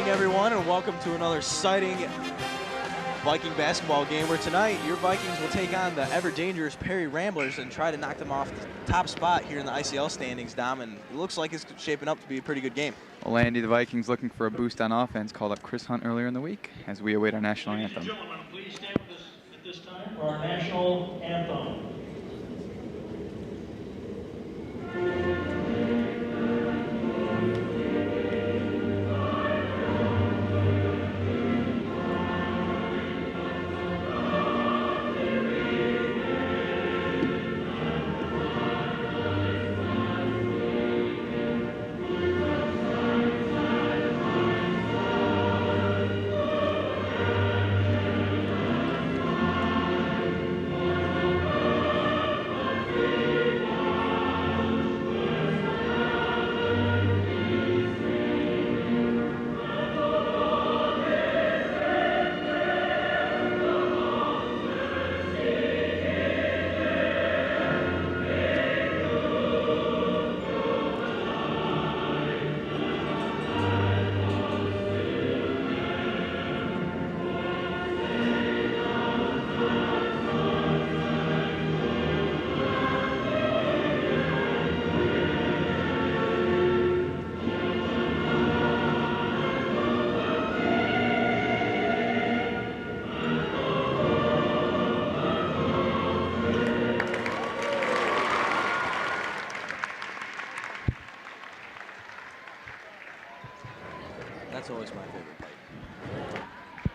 morning, everyone, and welcome to another exciting Viking basketball game where tonight your Vikings will take on the ever-dangerous Perry Ramblers and try to knock them off the top spot here in the ICL standings, Dom, and it looks like it's shaping up to be a pretty good game. Well, Andy, the Vikings looking for a boost on offense called up Chris Hunt earlier in the week as we await our national anthem. Ladies and gentlemen, please stand with us at this time for our national anthem. That's always my favorite part.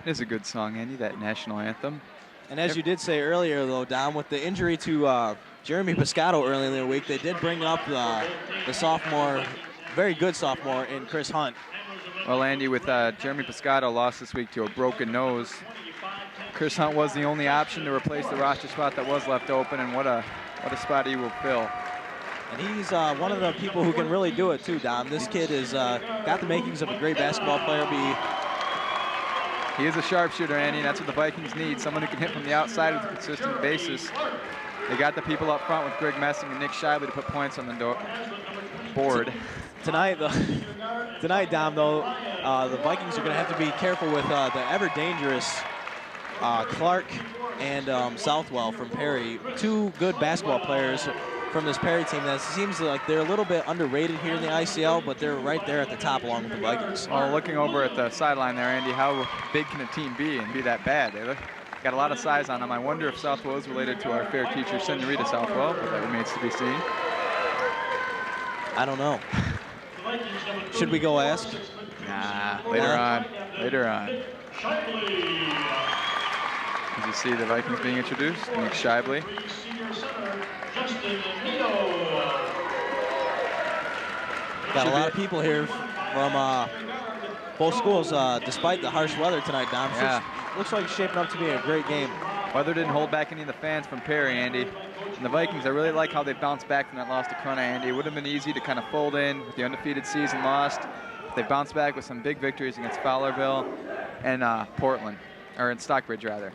It is a good song, Andy, that national anthem. And as you did say earlier, though, Dom, with the injury to Jeremy Piscato earlier in the week, they did bring up the sophomore, very good sophomore, in Chris Hunt. Well, Andy, with Jeremy Piscato lost this week to a broken nose, Chris Hunt was the only option to replace the roster spot that was left open, and what a spot he will fill. And he's one of the people who can really do it, too, Dom. This kid has got the makings of a great basketball player. He is a sharpshooter, Andy, and that's what the Vikings need, someone who can hit from the outside with a consistent basis. They got the people up front with Greg Messing and Nick Shively to put points on the board. Tonight, Dom, though, the Vikings are going to have to be careful with the ever-dangerous Clark and Southwell from Perry. Two good basketball players from this Perry team that seems like they're a little bit underrated here in the ICL, but they're right there at the top along with the Vikings. Well, looking over at the sideline there, Andy, how big can a team be and be that bad? They got a lot of size on them. I wonder if Southwell is related to our fair teacher, Senorita Southwell, but that remains to be seen. I don't know. Should we go ask? Nah, later on. As you see the Vikings being introduced, Nick Shively. Got a lot of people here from both schools, despite the harsh weather tonight, Dom. Yeah. Looks like it's shaping up to be a great game. Weather didn't hold back any of the fans from Perry, Andy. And the Vikings, I really like how they bounced back from that loss to Corona, Andy. It would have been easy to kind of fold in with the undefeated season lost. They bounced back with some big victories against Fowlerville and Portland, or in Stockbridge, rather.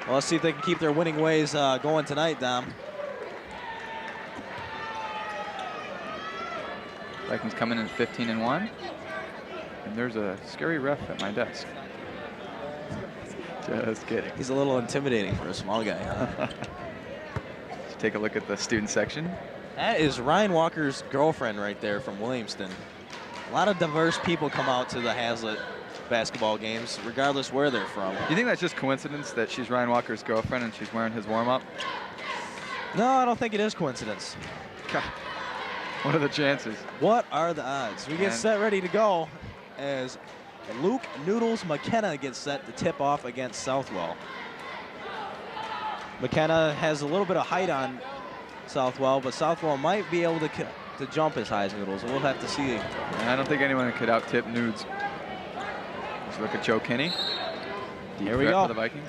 Well, let's see if they can keep their winning ways going tonight, Dom. Vikings coming in 15-1. And there's a scary ref at my desk. Just kidding. He's a little intimidating for a small guy, huh? Let's take a look at the student section. That is Ryan Walker's girlfriend right there from Williamston. A lot of diverse people come out to the Hazlitt basketball games, regardless where they're from. You think that's just coincidence that she's Ryan Walker's girlfriend and she's wearing his warm-up? No, I don't think it is coincidence. God. What are the chances? What are the odds? We get set ready to go as Luke Noodles McKenna gets set to tip off against Southwell. McKenna has a little bit of height on Southwell, but Southwell might be able to jump as high as Noodles. We'll have to see. And I don't think anyone could out-tip Nudes. Let's look at Joe Kinney. Here we go. For the Vikings.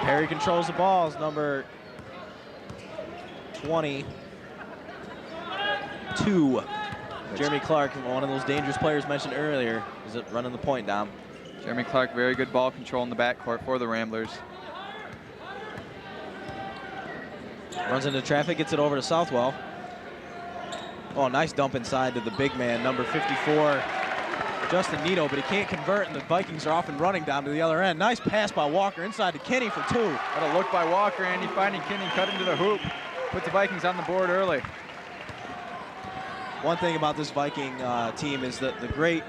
Perry controls the balls, number 22. Jeremy Clark, one of those dangerous players mentioned earlier, is it running the point, Dom. Jeremy Clark, very good ball control in the backcourt for the Ramblers. Runs into traffic, gets it over to Southwell. Oh, nice dump inside to the big man, number 54, Justin Nito, but he can't convert, and the Vikings are off and running down to the other end. Nice pass by Walker inside to Kinney for 2. What a look by Walker, Andy, finding Kinney, cut into the hoop. Put the Vikings on the board early. One thing about this Viking team is that the great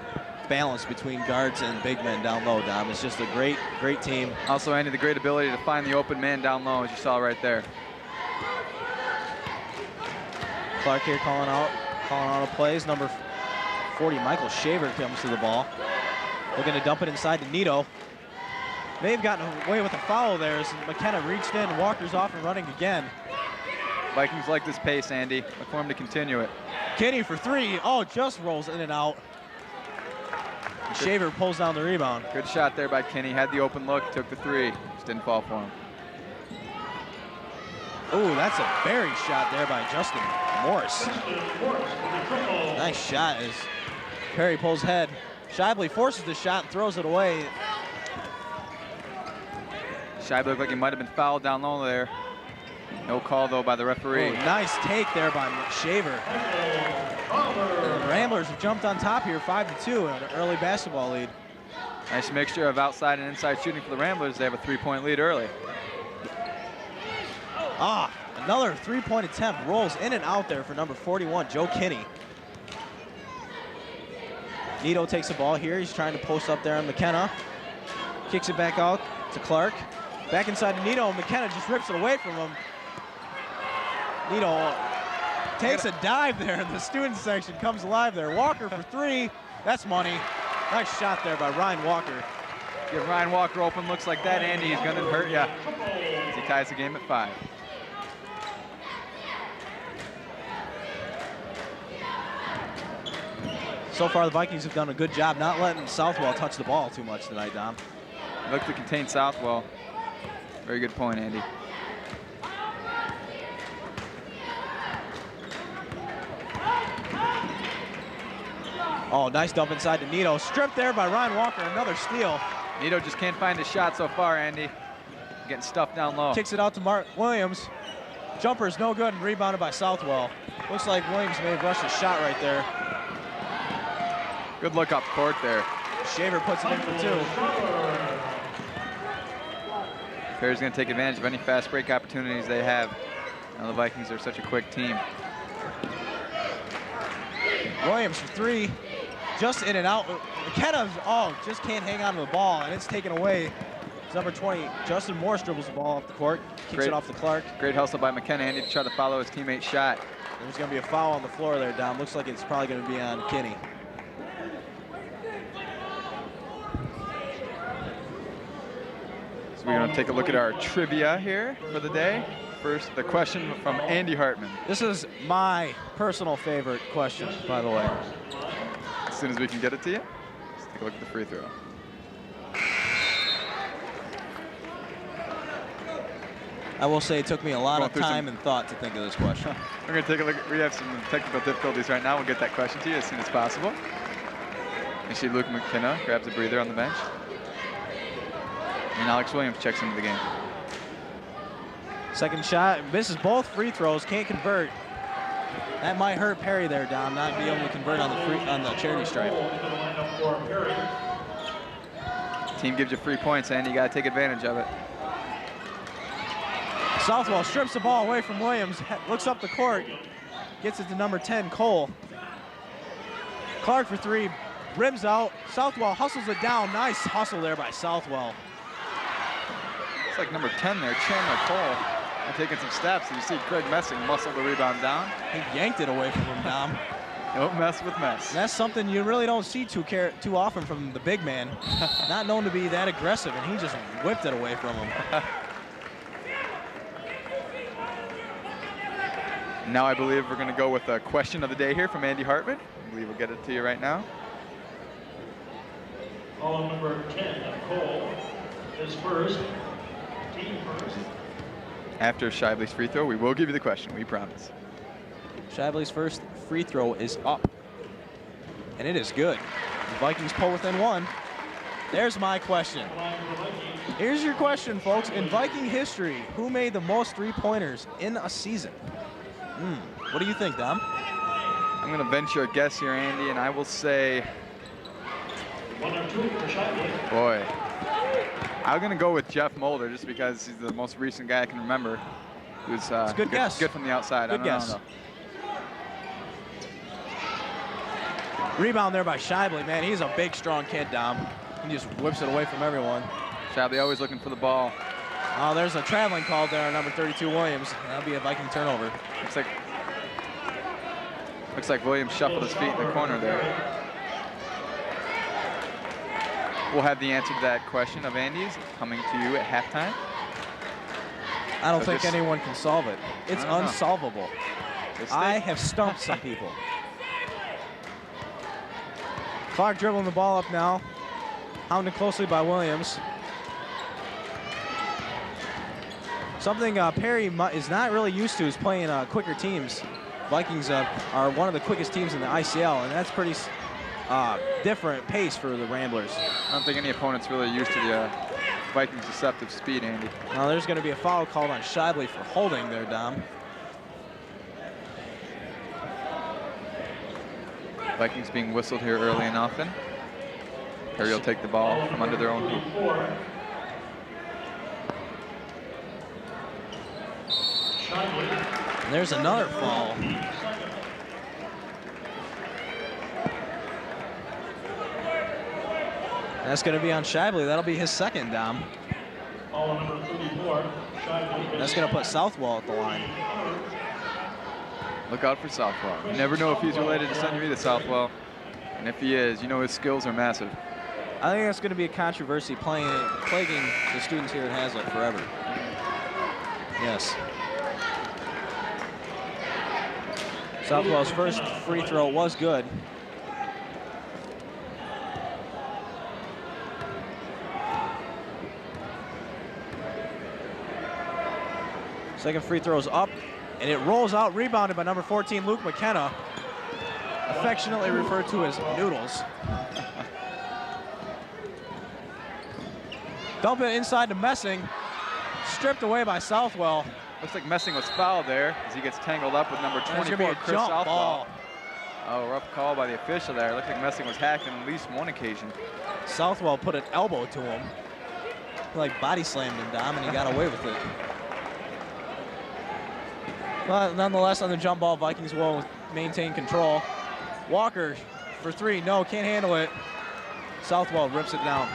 balance between guards and big men down low, Dom. It's just a great, great team. Also, Andy, the great ability to find the open man down low, as you saw right there. Clark here calling out the plays. Number 40, Michael Shaver, comes to the ball. Looking to dump it inside to Nito. May have gotten away with a foul there as McKenna reached in. Walker's off and running again. Vikings like this pace, Andy. Look for him to continue it. Kinney for 3. Oh, just rolls in and out. Shaver pulls down the rebound. Good shot there by Kinney. Had the open look, took the 3. Just didn't fall for him. Ooh, that's a very shot there by Justin Morris. Nice shot as Perry pulls head. Shibley forces the shot and throws it away. Shibley looked like he might have been fouled down low there. No call, though, by the referee. Ooh, nice take there by Shaver. The Ramblers have jumped on top here, 5-2, an early basketball lead. Nice mixture of outside and inside shooting for the Ramblers. They have a 3-point lead early. Another 3-point attempt. Rolls in and out there for number 41, Joe Kinney. Nito takes the ball here. He's trying to post up there on McKenna. Kicks it back out to Clark. Back inside to Nito. McKenna just rips it away from him. Nito takes a dive there in the student section. Comes alive there. Walker for 3. That's money. Nice shot there by Ryan Walker. Give Ryan Walker open looks like that, Andy. He's going to hurt you as he ties the game at 5. So far, the Vikings have done a good job not letting Southwell touch the ball too much tonight, Dom. Look to contain Southwell. Very good point, Andy. Oh, nice dump inside to Nito. Stripped there by Ryan Walker. Another steal. Nito just can't find his shot so far, Andy. Getting stuffed down low. Kicks it out to Mark Williams. Jumper is no good and rebounded by Southwell. Looks like Williams may have rushed a shot right there. Good look up court there. Shaver puts it in for 2. Perry's going to take advantage of any fast break opportunities they have. Now the Vikings are such a quick team. Williams for 3. Just in and out. McKenna, just can't hang on to the ball, and it's taken away. It's number 20, Justin Morris dribbles the ball off the court, kicks it off to Clark. Great hustle by McKenna, Andy, to try to follow his teammate's shot. There's going to be a foul on the floor there, Dom. Looks like it's probably going to be on Kinney. So we're going to take a look at our trivia here for the day. First, the question from Andy Hartman. This is my personal favorite question, by the way. As soon as we can get it to you, let's take a look at the free throw. I will say it took me a lot of time and thought to think of this question. We're going to take a look. We have some technical difficulties right now. We'll get that question to you as soon as possible. You see Luke McKenna grabs a breather on the bench. And Alex Williams checks into the game. Second shot, misses both free throws, can't convert. That might hurt Perry there, Dom, not be able to convert on the charity stripe. Team gives you free points, and you got to take advantage of it. Southwell strips the ball away from Williams, looks up the court, gets it to number 10, Cole. Clark for 3, rims out. Southwell hustles it down. Nice hustle there by Southwell. It's like number 10 there, Chandler Cole, and taking some steps. And you see Greg Messing muscle the rebound down. He yanked it away from him, Dom. Don't mess with Mess. And that's something you really don't see too often from the big man. Not known to be that aggressive, and he just whipped it away from him. Now I believe we're going to go with a question of the day here from Andy Hartman. I believe we'll get it to you right now. Call number 10, Cole, is first. Team first. After Shibley's free throw, we will give you the question, we promise. Shibley's first free throw is up, and it is good. The Vikings pull within 1. There's my question. Here's your question, folks. In Viking history, who made the most 3-pointers in a season? What do you think, Dom? I'm going to venture a guess here, Andy, and I will say, 1 or 2 for Shively. boy, I'm going to go with Jeff Mulder just because he's the most recent guy I can remember. Who's It's a good guess. Good from the outside. Good guess. Rebound there by Shively. Man, he's a big, strong kid, Dom. He just whips it away from everyone. Shively always looking for the ball. Oh, there's a traveling call there on number 32, Williams. That'll be a Viking turnover. Looks like Williams shuffled his feet in the corner there. We'll have the answer to that question of Andy's coming to you at halftime. I don't think anyone can solve it. It's unsolvable. I have stumped some people. Clark dribbling the ball up now. Hounded closely by Williams. Something Perry is not really used to is playing quicker teams. Vikings are one of the quickest teams in the ICL, and that's pretty different pace for the Ramblers. I don't think any opponent's really used to the Vikings' deceptive speed, Andy. Now there's going to be a foul called on Shively for holding there, Dom. Vikings being whistled here early and often. Perry will take the ball from under their own hoop. And there's another foul. That's going to be on Shively. That'll be his second, Dom. That's going to put Southwell at the line. Look out for Southwell. You never know if he's related to Senorita Southwell. And if he is, you know his skills are massive. I think that's going to be a controversy plaguing the students here at Hazlitt forever. Yes. Southwell's first free throw was good. Second free throw's up, and it rolls out, rebounded by number 14, Luke McKenna, affectionately referred to as Noodles. Dump it inside to Messing, stripped away by Southwell. Looks like Messing was fouled there as he gets tangled up with number 24, Chris Southwell. Ball. Oh, rough call by the official there. Looks like Messing was hacked on at least one occasion. Southwell put an elbow to him. Like body slammed him, Dom, and he got away with it. But nonetheless, on the jump ball, Vikings will maintain control. Walker for three. No, can't handle it. Southwell rips it down.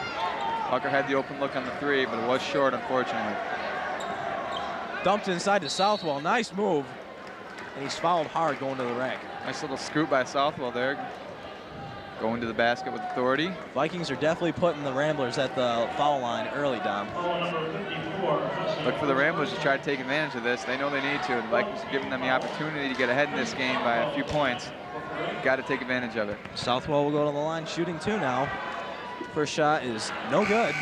Walker had the open look on the three, but it was short, unfortunately. Dumped inside to Southwell. Nice move. And he's fouled hard going to the rack. Nice little scoop by Southwell there. Going to the basket with authority. Vikings are definitely putting the Ramblers at the foul line early, Dom. Look for the Ramblers to try to take advantage of this. They know they need to, and the Vikings are giving them the opportunity to get ahead in this game by a few points. Got to take advantage of it. Southwell will go to the line shooting two now. First shot is no good.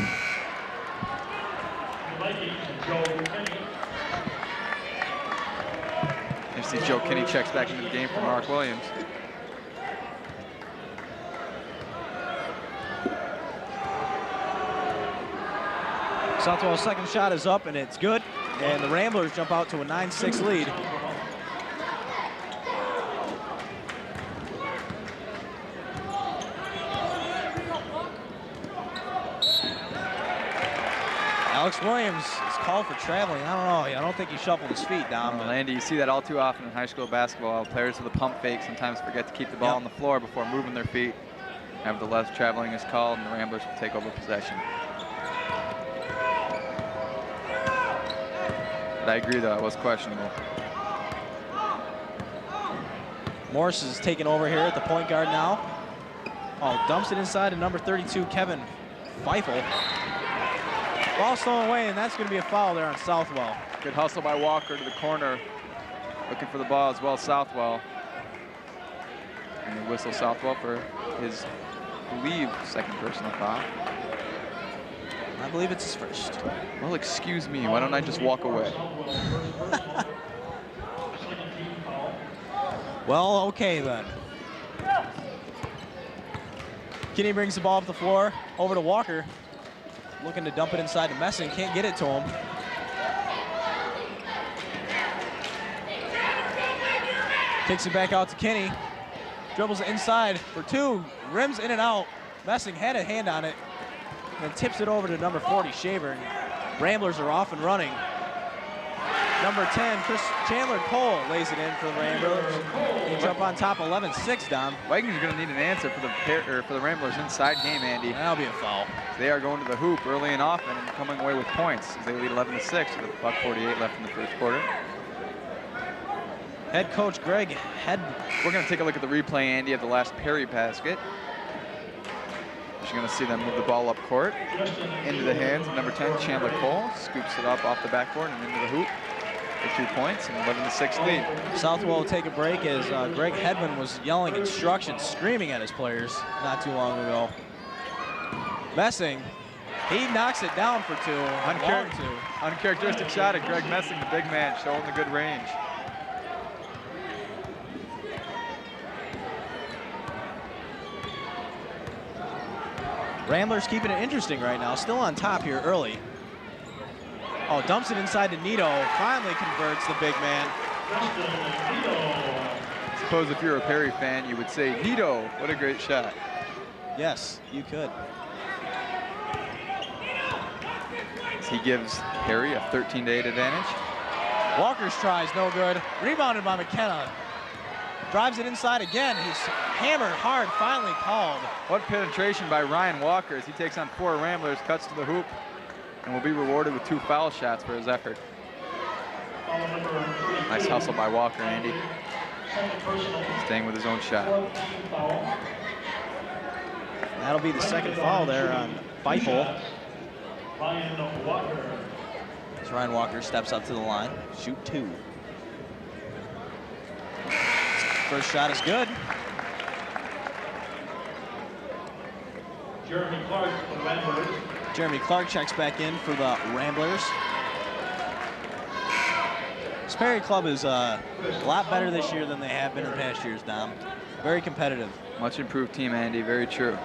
You see Joe Kinney checks back into the game for Mark Williams. Southwell's second shot is up, and it's good. And the Ramblers jump out to a 9-6 lead. Alex Williams is called for traveling. I don't know. I don't think he shuffled his feet down. Well, Andy, you see that all too often in high school basketball. Players with a pump fake sometimes forget to keep the ball on the floor before moving their feet. Nevertheless, traveling is called, and the Ramblers will take over possession. But I agree, though, it was questionable. Morris is taking over here at the point guard now. Oh, dumps it inside to number 32, Kevin Feifel. Ball stolen away, and that's going to be a foul there on Southwell. Good hustle by Walker to the corner. Looking for the ball as well, Southwell. And he whistles Southwell for his, I believe, second personal foul. I believe it's his first. Well, excuse me, why don't I just walk away? Well, okay then. Kinney brings the ball up the floor, over to Walker. Looking to dump it inside to Messing, can't get it to him. Kicks it back out to Kinney. Dribbles inside for two, rims in and out. Messing had a hand on it, and tips it over to number 40, Shaver. And Ramblers are off and running. Number 10, Chris Chandler Cole lays it in for the Ramblers. They jump on top 11-6, Dom. Vikings are going to need an answer for the Ramblers inside game, Andy. That'll be a foul. They are going to the hoop early and often and coming away with points as they lead 11-6 with $1:48 left in the first quarter. Head coach Greg Head. We're going to take a look at the replay, Andy, of the last Perry basket. You're going to see them move the ball up court into the hands of number 10, Chandler Cole. Scoops it up off the backboard and into the hoop for 2 points and 11-6 lead. Southwell will take a break as Greg Hedman was yelling instructions, screaming at his players not too long ago. Messing, he knocks it down for two, long two. Uncharacteristic shot at Greg Messing, the big man, showing the good range. Ramblers keeping it interesting right now, still on top here early. Oh, dumps it inside to Nito, finally converts the big man. I suppose if you're a Perry fan, you would say, Nito, what a great shot. Yes, you could. He gives Perry a 13-8 advantage. Walker's try is no good. Rebounded by McKenna. Drives it inside again. He's hammered hard, finally called. What penetration by Ryan Walker as he takes on 4 Ramblers, cuts to the hoop, and will be rewarded with 2 foul shots for his effort. Nice hustle by Walker, Andy. Staying with his own shot. That'll be the second foul there on Feifel. As Ryan Walker steps up to the line, shoot 2. First shot is good. Jeremy Clark for the Ramblers. Jeremy Clark checks back in for the Ramblers. This Perry club is a lot better this year than they have been in past years, Dom. Very competitive. Much improved team, Andy, very true.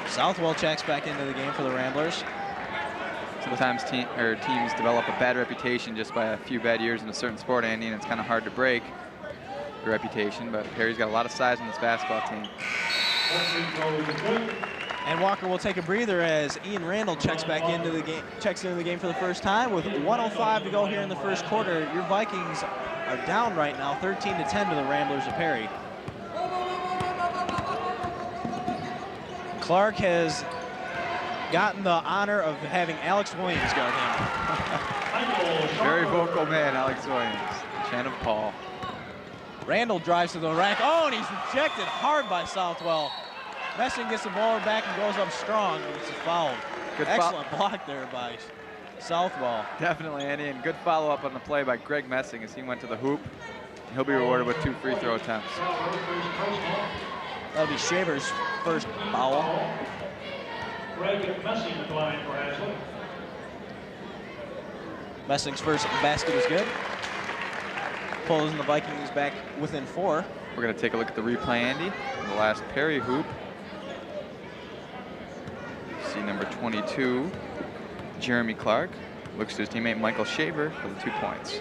Southwell checks back into the game for the Ramblers. Sometimes teams develop a bad reputation just by a few bad years in a certain sport, Andy, and it's kind of hard to break your reputation, but Perry's got a lot of size on this basketball team. And Walker will take a breather as Ian Randall checks into the game for the first time with 1:05 to go here in the first quarter. Your Vikings are down right now, 13-10 to the Ramblers of Perry. Clark has gotten the honor of having Alex Williams guard him. Very vocal man, Alex Williams. Shannon Paul. Randall drives to the rack. Oh, and he's rejected hard by Southwell. Messing gets the ball back and goes up strong. It's a foul. Excellent block there by Southwell. Definitely, Andy, and good follow-up on the play by Greg Messing as he went to the hoop. He'll be rewarded with 2 free throw attempts. That'll be Shaver's first foul. Greg Messing at the line for Haslett. Messing's first basket is good. Pulls in the Vikings back within 4. We're going to take a look at the replay, Andy. The last Perry hoop. See number 22, Jeremy Clark. Looks to his teammate Michael Shaver for the 2 points.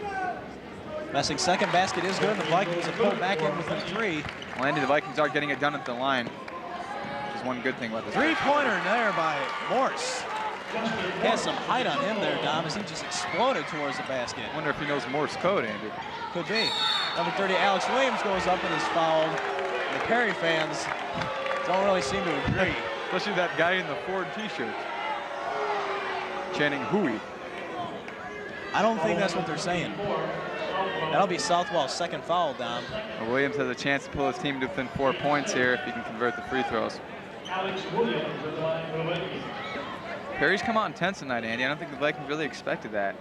Messing's second basket is good. The Vikings have pulled back in within 3. Well, Andy, the Vikings are getting it done at the line, which is one good thing about this. 3-pointer there by Morse. He has some height on him there, Dom, as he just exploded towards the basket. I wonder if he knows Morse code, Andy. Could be. Number 30, Alex Williams goes up and is fouled. The Perry fans don't really seem to agree. Especially that guy in the Ford t-shirt. Chanting hooey. I don't think that's what they're saying. That'll be Southwell's second foul, Dom. Well, Williams has a chance to pull his team to within 4 points here if he can convert the free throws. Alex Williams at the line for the Vikings. Perry's come out intense tonight, Andy. I don't think the Vikings really expected that.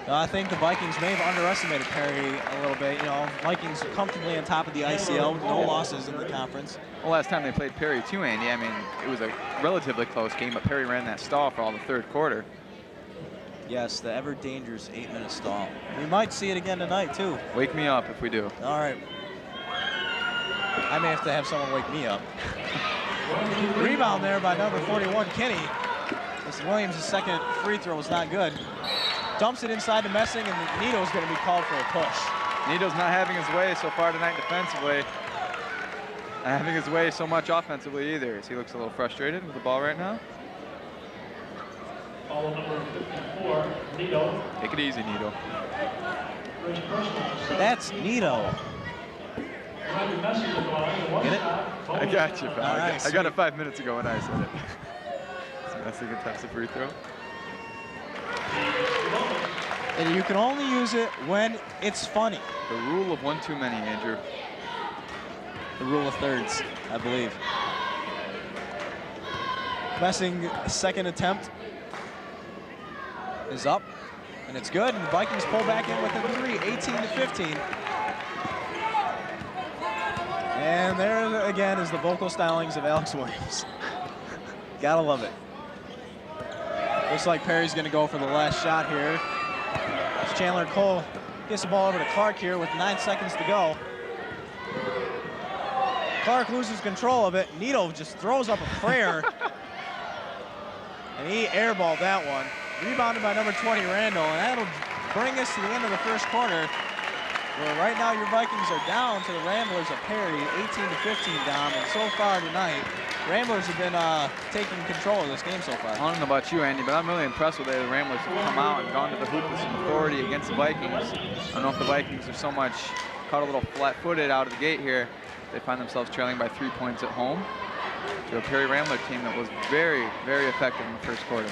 I think the Vikings may have underestimated Perry a little bit. You know, Vikings comfortably on top of the ICL, no losses in the conference. Well, last time they played Perry too, Andy, I mean, it was a relatively close game, but Perry ran that stall for all the third quarter. Yes, the ever dangerous 8-minute stall. We might see it again tonight, too. Wake me up if we do. All right. I may have someone wake me up. Rebound there by number 41, Kenny. This Williams' second free throw was not good. Dumps it inside to Messing, and Nito's going to be called for a push. Nito's not having his way so far tonight defensively. Not having his way so much offensively either, as he looks a little frustrated with the ball right now. Foul number 54, Nito. Take it easy, Nito. First personal. That's Nito. Get it? I got you, pal. All right, I got it 5 minutes ago when I said it. Messing attempts a free throw. And you can only use it when it's funny. The rule of one too many, Andrew. The rule of thirds, I believe. Messing second attempt is up, and it's good. And the Vikings pull back in with a 3, 18-15. And there again is the vocal stylings of Alex Williams. Gotta love it. Looks like Perry's gonna go for the last shot here. As Chandler Cole gets the ball over to Clark here with 9 seconds to go. Clark loses control of it. Nito just throws up a prayer. And he airballed that one. Rebounded by number 20, Randall, and that'll bring us to the end of the first quarter, where right now your Vikings are down to the Ramblers of Perry, 18-15 down, and so far tonight, Ramblers have been taking control of this game so far. I don't know about you, Andy, but I'm really impressed with the way the Ramblers have come out and gone to the hoop with some authority against the Vikings. I don't know if the Vikings are so much caught a little flat-footed out of the gate here. They find themselves trailing by 3 points at home to a Perry Rambler team that was very, very effective in the first quarter.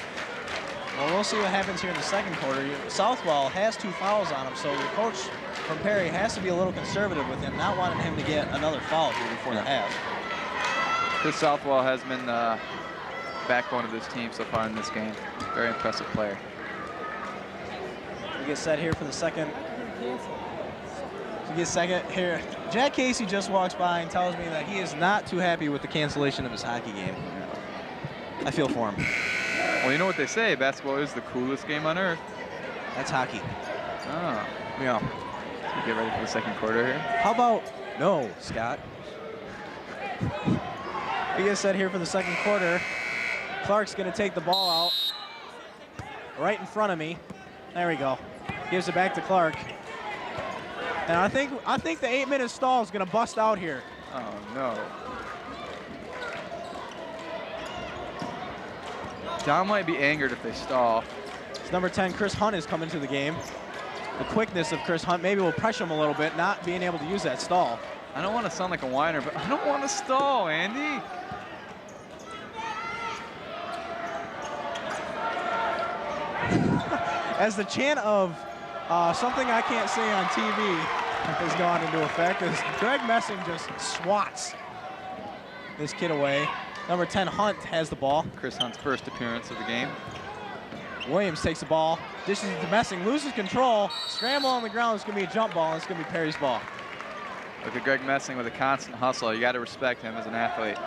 Well, we'll see what happens here in the second quarter. Southwell has 2 fouls on him, so the coach from Perry has to be a little conservative with him, not wanting him to get another foul here before the half. Chris Southwell has been the backbone of this team so far in this game. Very impressive player. We get set here for the second. We get second here. Jack Casey just walks by and tells me that he is not too happy with the cancellation of his hockey game. I feel for him. Well, you know what they say, basketball is the coolest game on earth. That's hockey. Oh. Yeah. So get ready for the second quarter here. How about, no, Scott. We get set here for the second quarter. Clark's gonna take the ball out right in front of me. There we go. Gives it back to Clark. And I think the 8-minute stall is gonna bust out here. Oh no. Don might be angered if they stall. It's number 10, Chris Hunt, is coming to the game. The quickness of Chris Hunt maybe will pressure him a little bit, not being able to use that stall. I don't want to sound like a whiner, but I don't want to stall, Andy. As the chant of something I can't say on TV has gone into effect, as Greg Messing just swats this kid away. Number 10, Hunt, has the ball. Chris Hunt's first appearance of the game. Williams takes the ball, dishes it to Messing, loses control, scramble on the ground. It's going to be a jump ball, and it's going to be Perry's ball. Look at Greg Messing with a constant hustle. You got to respect him as an athlete.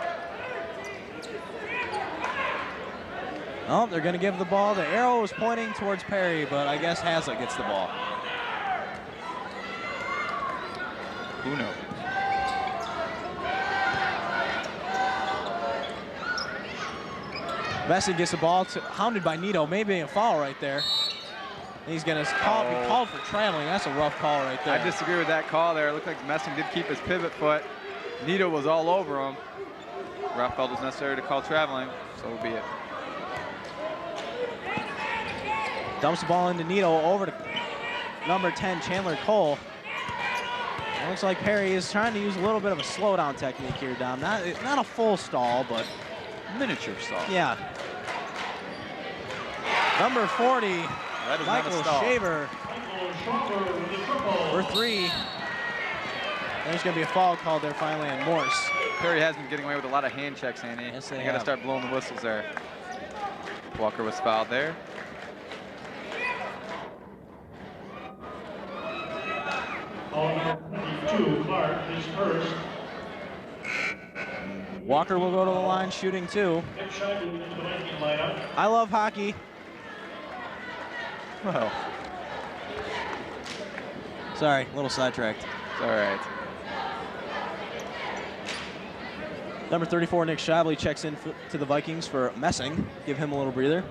Oh, they're going to give the ball. The arrow was pointing towards Perry, but I guess Hazlitt gets the ball. Who knows? Messing gets the ball, hounded by Nito, maybe a foul right there. He's going to be called for traveling. That's a rough call right there. I disagree with that call there. It looked like Messing did keep his pivot foot. Nito was all over him. Ref felt it was necessary to call traveling, so will be it. Dumps the ball into Nito, over to number 10, Chandler Cole. It looks like Perry is trying to use a little bit of a slowdown technique here, Dom. Not a full stall, but Miniature stall. yeah. Number 40, Michael Shaver for 3. There's going to be a foul called there finally on Morse. Perry has been getting away with a lot of hand checks, Andy. Yes, they they got to have. start blowing the whistles there. Walker was fouled there. Foul number 22, Clark, his first. Walker will go to the line shooting 2. Nick Scheibel into the Viking lineup. I love hockey. Well, Sorry, a little sidetracked. it's all right. Number 34, Nick Shibley, checks in to the Vikings for Messing. Give him a little breather.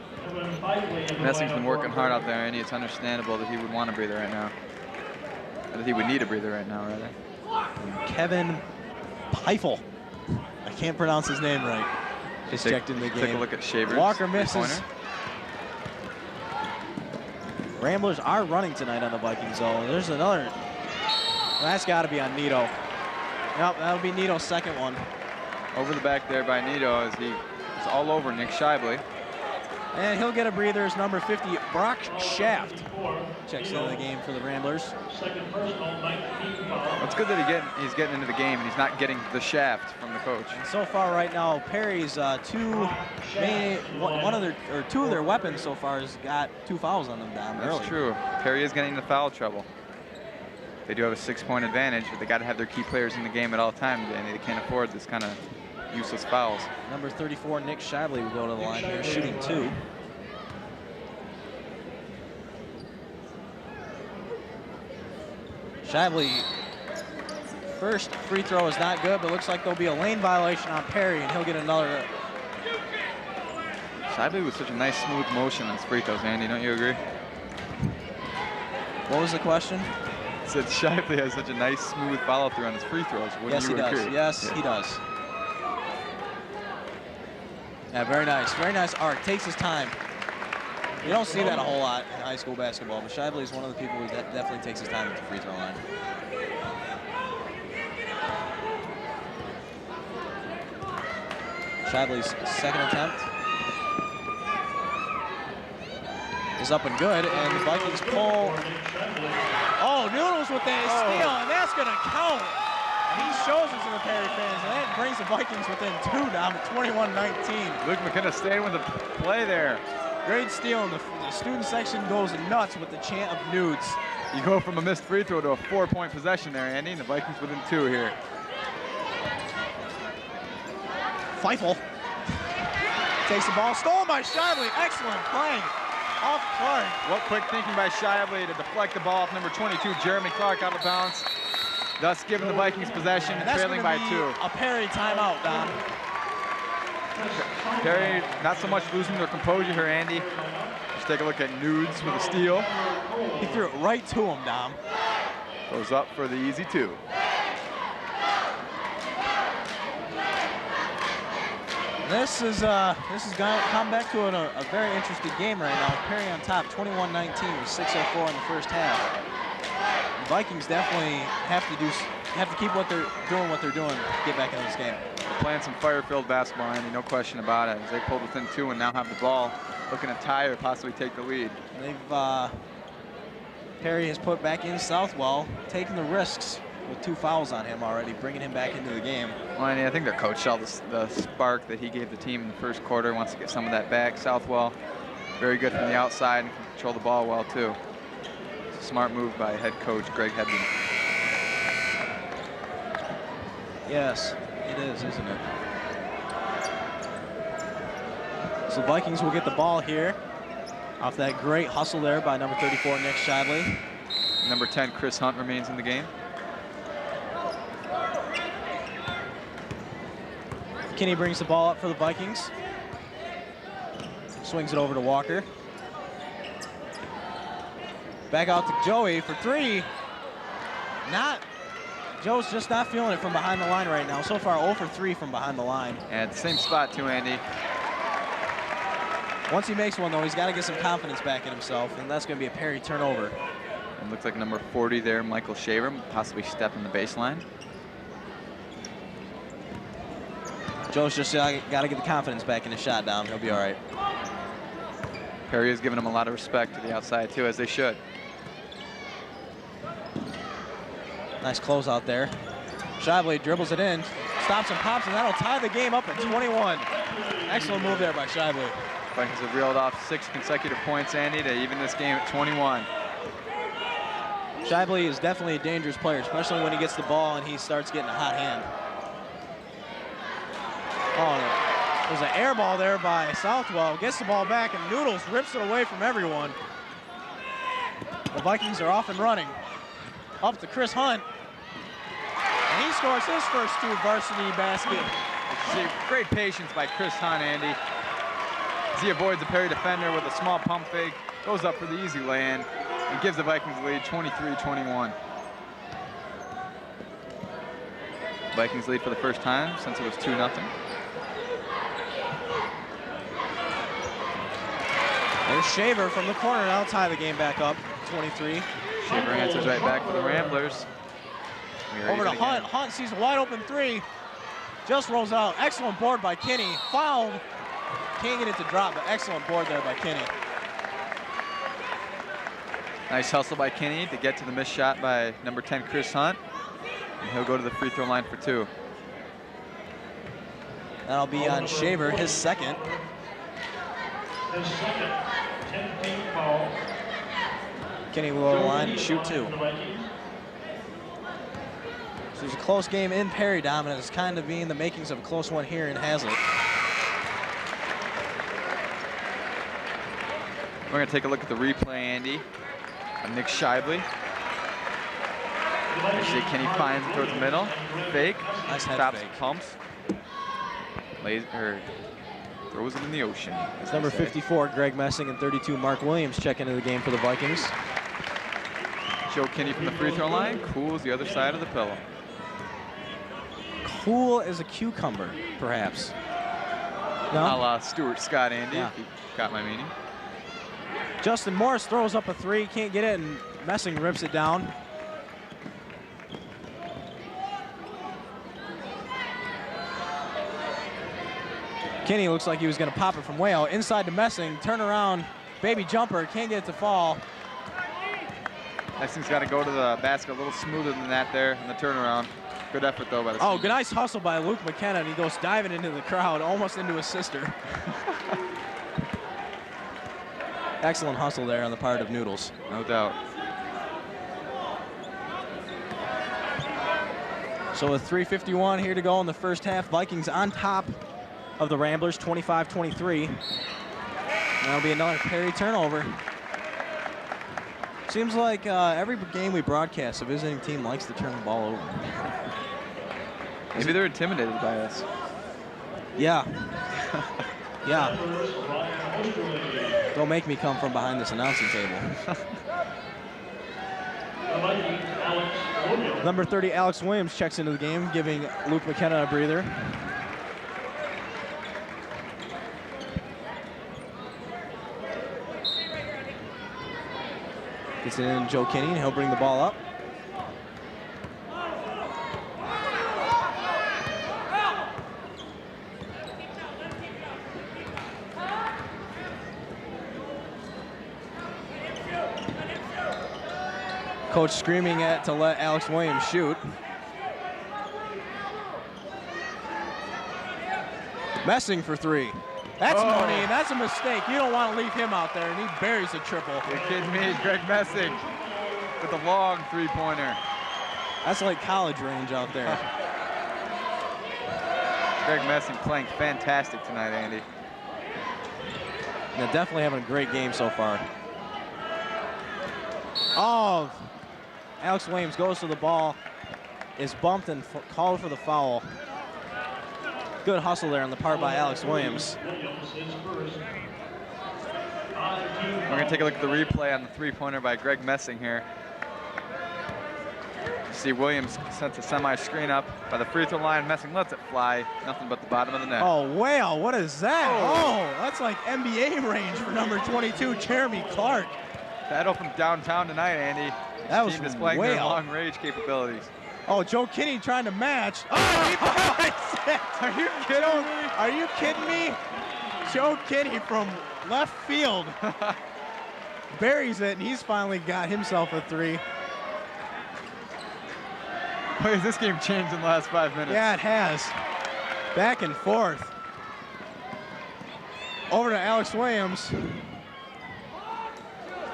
Messing's been working hard out there, and it's understandable that he would want a breather right now. Or that he would need a breather right now, rather. Kevin Peifel. I can't pronounce his name right. Just checked in the game. Take a look at Shavers. Walker misses. Ramblers are running tonight on the Vikings zone. There's another. That's got to be on Nito. Nope, that'll be Nito's second one. Over the back there by Nito as he is all over Nick Shibley. And he'll get a breather as number 50, Brock Shaft. Checks into the game for the Ramblers. It's good that he's getting into the game and he's not getting the shaft from the coach. And so far right now, Perry's two of their weapons so far has got 2 fouls on them down early. That's true. Perry is getting into foul trouble. They do have a 6-point advantage, but they got to have their key players in the game at all times, and they can't afford this kind of useless fouls. Number 34, Nick Shibley, will go to the line here, shooting 2. Shibley, first free throw is not good, but looks like there'll be a lane violation on Perry, and he'll get another. Shibley with such a nice smooth motion on his free throws, Andy, don't you agree? What was the question? I said Shibley has such a nice smooth follow through on his free throws. Yes, he does. Yes, he does. Yeah, very nice. Very nice arc. Takes his time. You don't see that a whole lot in high school basketball, but Shibley is one of the people who definitely takes his time at the free throw line. Shibley's second attempt is up and good, and the Vikings pull. Oh, Noodles with that steal, and that's going to count. He shows it to the Perry fans, and that brings the Vikings within 2 now, 21-19. Luke McKenna staying with the play there. Great steal, and the student section goes nuts with the chant of nudes. You go from a missed free throw to a 4-point possession there, Andy, and the Vikings within 2 here. Feifel takes the ball, stolen by Shibley. Excellent play off Clark. What quick thinking by Shibley to deflect the ball off number 22, Jeremy Clark, out of bounds. Thus giving the Vikings possession, trailing by 2. A Perry timeout, Dom. Perry not so much losing their composure here, Andy. Just take a look at Nudes with a steal. He threw it right to him, Dom. Goes up for the easy 2. This has come back to a very interesting game right now. Perry on top, 21-19 with 6:04 in the first half. The Vikings definitely have to keep what they're doing to get back into this game. They're playing some fire-filled basketball, Andy, no question about it. As they pulled within 2 and now have the ball, looking to tie or possibly take the lead. Perry has put back in Southwell, taking the risks with 2 fouls on him already, bringing him back into the game. Well, Andy, I think their coach saw the spark that he gave the team in the first quarter, wants to get some of that back. Southwell, very good from the outside and can control the ball well, too. It's a smart move by head coach Greg Hedden. Yes, it is, isn't it? So Vikings will get the ball here off that great hustle there by number 34, Nick Shibley. Number 10, Chris Hunt, remains in the game. Kinney brings the ball up for the Vikings. Swings it over to Walker. Back out to Joey for 3. Joe's just not feeling it from behind the line right now. So far 0 for 3 from behind the line. And the same spot too, Andy. Once he makes one though, he's got to get some confidence back in himself, and that's going to be a Perry turnover. And looks like number 40 there, Michael Shaver, possibly stepping the baseline. Joe's just got to get the confidence back in his shot down. He'll be all right. Perry is giving him a lot of respect to the outside too, as they should. Nice close out there. Shibley dribbles it in, stops and pops, and that'll tie the game up at 21. Excellent move there by Shibley. Vikings have reeled off 6 consecutive points, Andy, to even this game at 21. Shibley is definitely a dangerous player, especially when he gets the ball and he starts getting a hot hand. Oh, there's an air ball there by Southwell. Gets the ball back, and Noodles rips it away from everyone. The Vikings are off and running. Up to Chris Hunt. And he scores his first 2 varsity baskets. The See, great patience by Chris Hunt, Andy. As he avoids the Perry defender with a small pump fake, goes up for the easy land, and gives the Vikings the lead 23-21. Vikings lead for the first time since it was 2-0. There's Shaver from the corner. That'll tie the game back up, 23. Shaver answers right back for the Ramblers. Over to Hunt. Hunt sees a wide open three. Just rolls out. Excellent board by Kinney. Fouled. Can't get it to drop, but excellent board there by Kinney. Nice hustle by Kinney to get to the missed shot by number 10, Chris Hunt. And he'll go to the free throw line for 2. That'll be on Shaver, his second. His second 10-team foul. Kinney will go to the line and shoot 2. So it's a close game in Perry, Dominant. It's kind of being the makings of a close one here in Hazlitt. We're going to take a look at the replay, Andy, of Nick Shively. You see Kinney finds it towards the middle. Fake. Nice head stops, fake. pumps. Throws it in the ocean. It's number 54, Greg Messing, and 32, Mark Williams check into the game for the Vikings. Joe Kinney from the free throw line cools the other side of the pillow. Cool as a cucumber, perhaps. A No? la Stuart Scott, Andy, Yeah. if you got my meaning. Justin Morris throws up a 3, can't get it, and Messing rips it down. Kinney looks like he was going to pop it from way out. Inside to Messing, turn around, baby jumper, can't get it to fall. Messing's got to go to the basket a little smoother than that there in the turnaround. Good effort, though, by the Oh, senior. nice hustle by Luke McKenna, and he goes diving into the crowd, almost into his sister. Excellent hustle there on the part of Noodles. No doubt. So with 3:51 here to go in the first half, Vikings on top of the Ramblers, 25-23. That'll be another Perry turnover. Seems like every game we broadcast, a visiting team likes to turn the ball over. Maybe they're intimidated by us. Yeah. Yeah. Don't make me come from behind this announcing table. Number 30, Alex Williams checks into the game, giving Luke McKenna a breather. Gets it in Joe Kinney, and he'll bring the ball up. Coach screaming to let Alex Williams shoot. Messing for 3. That's money, and that's a mistake. You don't want to leave him out there, and he buries the triple. You're kidding me, Greg Messing with a long three-pointer. That's like college range out there. Greg Messing playing fantastic tonight, Andy. Yeah, definitely having a great game so far. Oh, Alex Williams goes to the ball, is bumped and called for the foul. Good hustle there on the part by Alex Williams. We're going to take a look at the replay on the three-pointer by Greg Messing here. You see Williams sets a semi-screen up by the free throw line. Messing lets it fly. Nothing but the bottom of the net. Oh, wow, what is that? Oh, that's like NBA range for number 22, Jeremy Clark. Battle from downtown tonight, Andy. That Team was displaying way their out. long-range capabilities. Oh, Joe Kinney trying to match. Oh, he buries it. Are you kidding me? Are you kidding me? Joe Kinney from left field buries it, and he's finally got himself a 3. Boy, has this game changed in the last 5 minutes. Yeah, it has. Back and forth. Over to Alex Williams.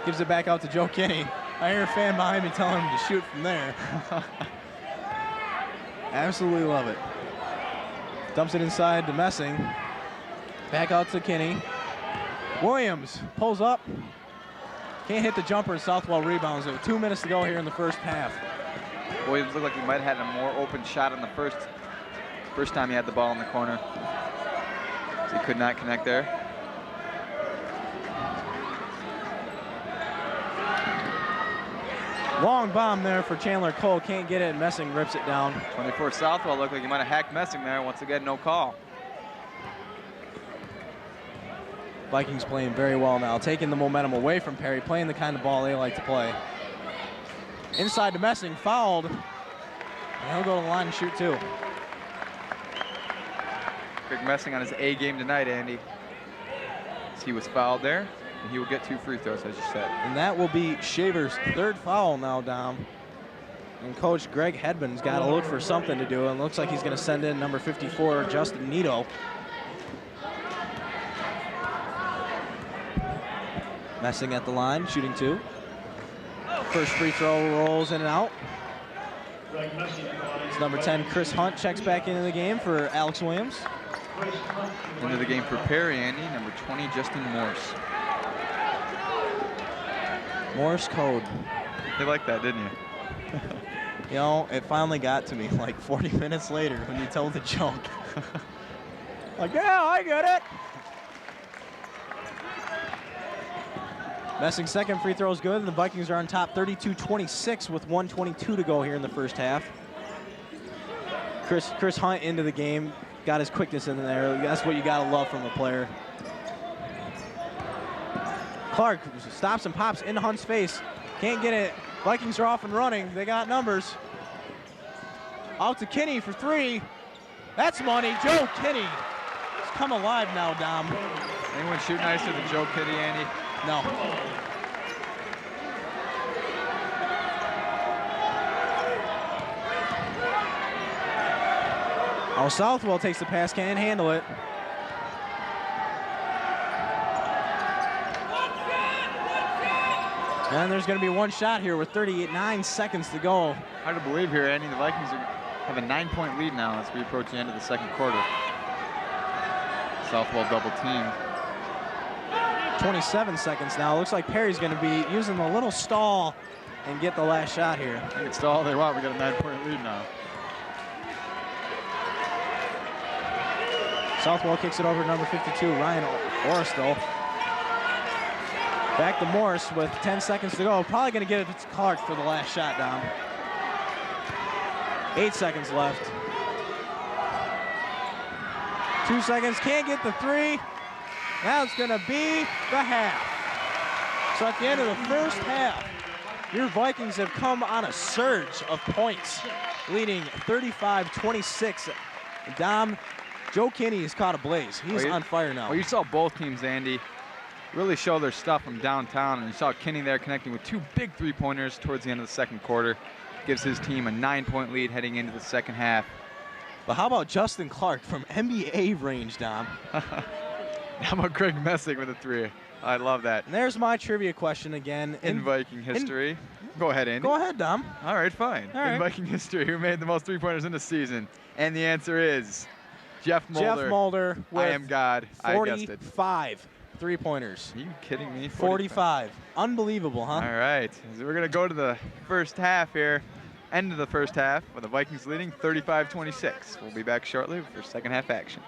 Gives it back out to Joe Kinney. I hear a fan behind me telling him to shoot from there. Absolutely love it. Dumps it inside to Messing. Back out to Kinney. Williams pulls up. Can't hit the jumper, and Southwell rebounds it with 2 minutes to go here in the first half. Williams looked like he might have had a more open shot in the first First time he had the ball in the corner. So he could not connect there. Long bomb there for Chandler Cole. Can't get it. Messing rips it down. 24 Southwell looked like he might have hacked Messing there. Once again, no call. Vikings playing very well now, taking the momentum away from Perry, playing the kind of ball they like to play. Inside to Messing, fouled. And he'll go to the line and shoot too. Greg Messing on his A game tonight, Andy. As he was fouled there, and he will get 2 free throws, as you said. And that will be Shaver's 3rd foul now, Dom. And Coach Greg Hedman's got to look for something to do, and looks like he's going to send in number 54, Justin Nito. Messing at the line, shooting 2. First free throw rolls in and out. It's number 10, Chris Hunt, checks back into the game for Alex Williams. Into the game for Perry, Andy. Number 20, Justin Morse. Morse code. You liked that, didn't you? You know, it finally got to me like 40 minutes later when you told the joke. Like, yeah, I get it. Messing's second free throw is good, and the Vikings are on top 32-26 with 1:22 to go here in the first half. Chris Hunt into the game, got his quickness in there. That's what you gotta love from a player. Clark stops and pops into Hunt's face. Can't get it. Vikings are off and running. They got numbers. Out to Kinney for 3. That's money. Joe Kinney. He's come alive now, Dom. Anyone shoot nicer than Joe Kinney, Andy? No. Oh, Southwell takes the pass, can't handle it. And there's going to be one shot here with 9 seconds to go. Hard to believe here, Andy. The Vikings have a 9-point lead now as we approach the end of the second quarter. Southwell double teamed. 27 seconds now. Looks like Perry's going to be using the little stall and get the last shot here. They can stall all they want. We got a 9-point lead now. Southwell kicks it over to number 52, Ryan Oristel. Back to Morse with 10 seconds to go. Probably going to get it to Clark for the last shot, Dom. 8 seconds left. 2 seconds, can't get the 3. Now it's going to be the half. So at the end of the first half, your Vikings have come on a surge of points, leading 35-26. Dom, Joe Kinney has caught a blaze. He's on fire now. Well, you saw both teams, Andy, really show their stuff from downtown, and you saw Kinney there connecting with 2 big 3-pointers towards the end of the second quarter. Gives his team a 9-point lead heading into the second half. But how about Justin Clark from NBA range, Dom? How about Greg Messing with a 3? I love that. And there's my trivia question again. In Viking history. Go ahead, Andy. Go ahead, Dom. All right, fine. All right. In Viking history, who made the most 3-pointers in the season? And the answer is Jeff Mulder. Jeff Mulder with I am God. I guessed it. 45 3-pointers. Are you kidding me? 45. Unbelievable, huh? All right. So we're going to go to the first half here. End of the first half with the Vikings leading 35-26. We'll be back shortly for second half action.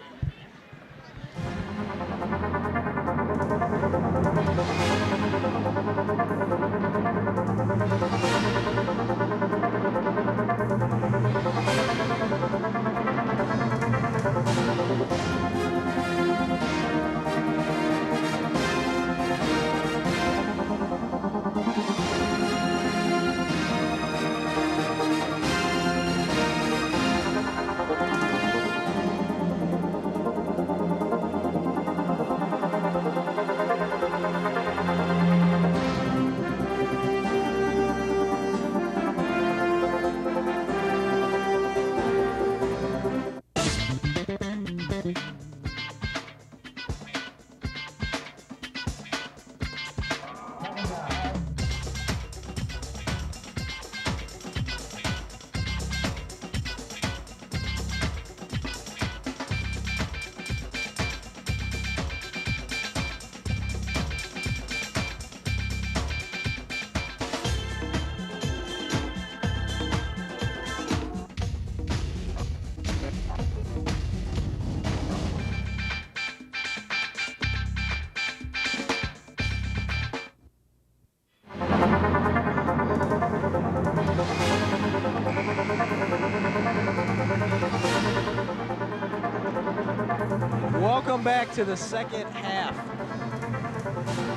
Welcome back to the second half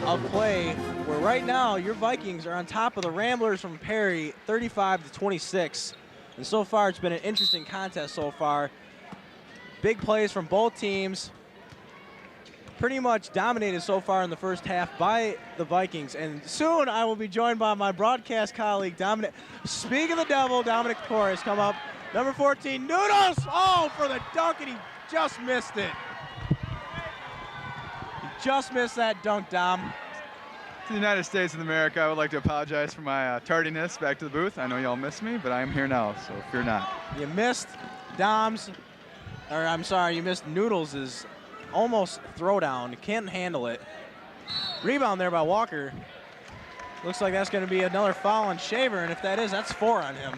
of play, where right now your Vikings are on top of the Ramblers from Perry, 35-26. And so far, it's been an interesting contest so far. Big plays from both teams. Pretty much dominated so far in the first half by the Vikings. And soon I will be joined by my broadcast colleague, Dominic. Speak of the devil, Dominic Torres come up. Number 14, Noodles! Oh, for the dunk, and he just missed it. He just missed that dunk, Dom. To the United States of America, I would like to apologize for my tardiness back to the booth. I know y'all missed me, but I am here now, so fear not. You missed Dom's, or I'm sorry, you missed Noodles' almost throwdown. Can't handle it. Rebound there by Walker. Looks like that's going to be another foul on Shaver, and if that is, that's 4 on him.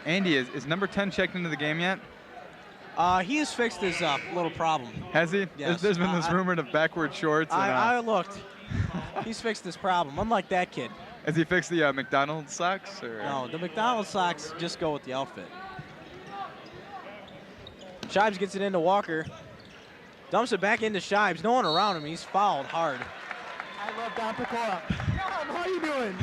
Andy, is number 10 checked into the game yet? He has fixed his little problem. Has he? Yes. There's been this rumor of backward shorts. And, I looked. He's fixed his problem, unlike that kid. Has he fixed the McDonald's socks? Or? No, the McDonald's socks just go with the outfit. Shibes gets it into Walker. Dumps it back into Shibes. No one around him. He's fouled hard. I love Dom Pecora. Dom, how you doing?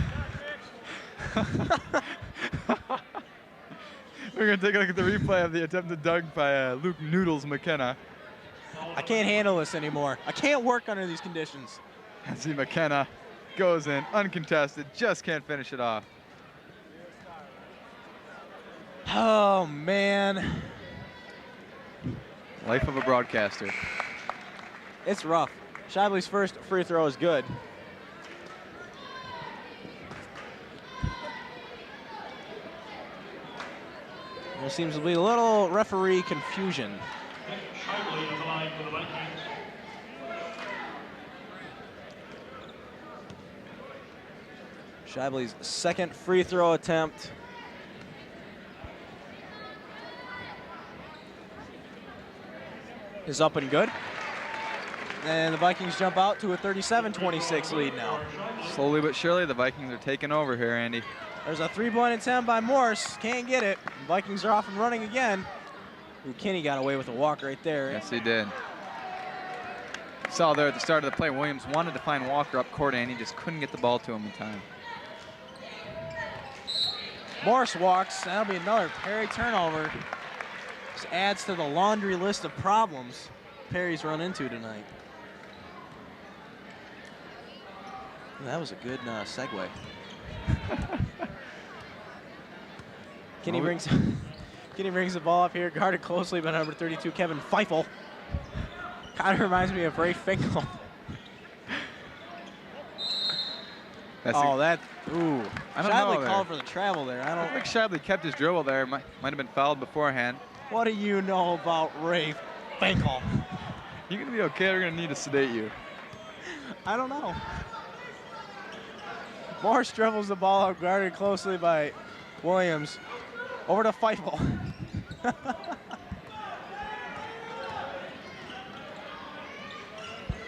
We're going to take a look at the replay of the attempted dunk by Luke Noodles McKenna. I can't handle this anymore. I can't work under these conditions. And see McKenna goes in uncontested, just can't finish it off. Oh, man. Life of a broadcaster. It's rough. Shibley's first free throw is good. There seems to be a little referee confusion. Shively on the line for the Vikings. Shibley's second free throw attempt. Is up and good. And the Vikings jump out to a 37-26 lead now. Slowly but surely, the Vikings are taking over here, Andy. There's a three-point attempt by Morse. Can't get it. Vikings are off and running again. Ooh, Kenny got away with a walk right there. Yes, he did. Saw there at the start of the play, Williams wanted to find Walker up court, and he just couldn't get the ball to him in time. Morse walks. That'll be another Perry turnover. This adds to the laundry list of problems Perry's run into tonight. That was a good segue. Kenny brings the ball up here, guarded closely by number 32, Kevin Feifel. Kind of reminds me of Ray Finkel. Ooh. I don't Shadley know called there. for the travel there. I think Shadley kept his dribble there. Might have been fouled beforehand. What do you know about Ray Finkel? You're going to be okay. We're going to need to sedate you. I don't know. Morris dribbles the ball out, guarded closely by Williams. Over to Feifel.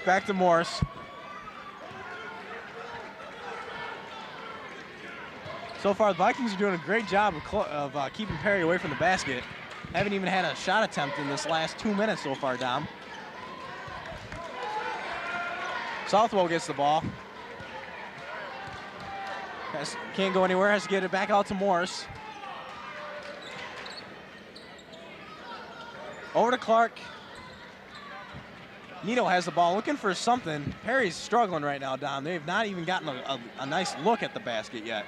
Back to Morris. So far, the Vikings are doing a great job of keeping Perry away from the basket. Haven't even had a shot attempt in this last 2 minutes so far, Dom. Southwell gets the ball. Can't go anywhere, has to get it back out to Morris. Over to Clark. Nito has the ball, looking for something. Perry's struggling right now, Dom. They've not even gotten a nice look at the basket yet.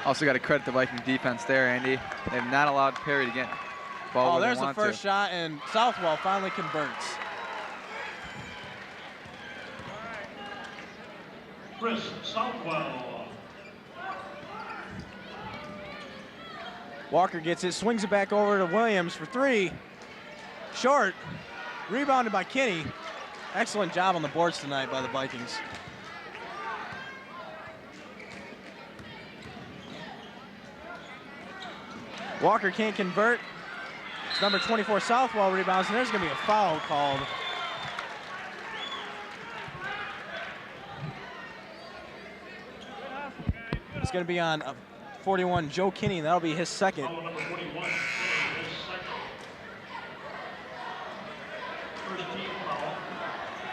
Also got to credit the Viking defense there, Andy. They've not allowed Perry to get the ball where there's they the want first to. shot, and Southwell finally converts. Chris Southwell. Walker gets it, swings it back over to Williams for three. Short. Rebounded by Kenny. Excellent job on the boards tonight by the Vikings. Walker can't convert. It's number 24 Southwell rebounds, and there's going to be a foul called. It's going to be on 41 Joe Kinney, and that'll be his second. Foul number 41, his second.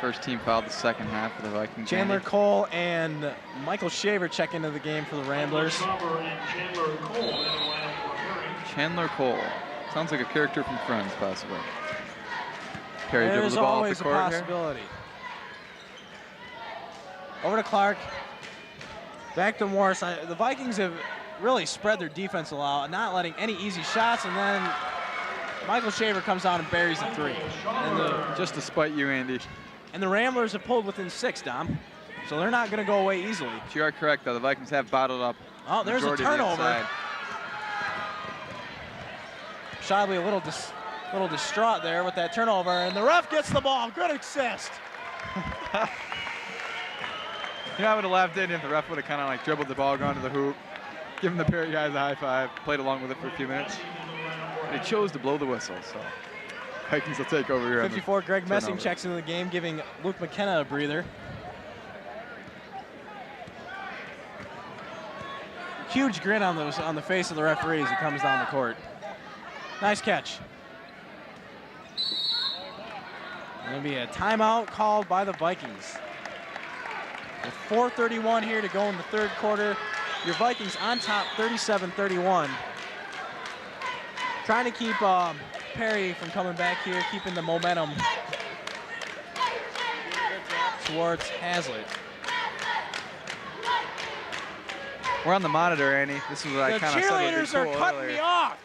First team foul the second half for the Vikings. Chandler Cole and Michael Shaver check into the game for the Ramblers. Chandler Cole. Sounds like a character from Friends, possibly. Perry dribbles the ball off the court. There's always a possibility. Over to Clark. Back to Morris. The Vikings have really spread their defense a lot, not letting any easy shots, and then Michael Shaver comes out and buries a three. And just to spite you, Andy. And the Ramblers have pulled within 6, Dom. So they're not going to go away easily. But you are correct, though. The Vikings have bottled up. Oh, there's a turnover. Shibley a little distraught there with that turnover, and the ref gets the ball. Good assist. You know, I would have laughed in if the ref would have kind of like dribbled the ball, gone to the hoop, given the Perry guys a high five, played along with it for a few minutes. But he chose to blow the whistle, so Vikings will take over here. 54, Greg Messing checks into the game, giving Luke McKenna a breather. Huge grin on the face of the referee as he comes down the court. Nice catch. Going to be a timeout called by the Vikings. With 4:31 here to go in the third quarter. Your Vikings on top 37-31. Trying to keep Perry from coming back here, keeping the momentum towards Hazlitt. We're on the monitor, Andy. This is what I kind of said. The cheerleaders are cutting me off.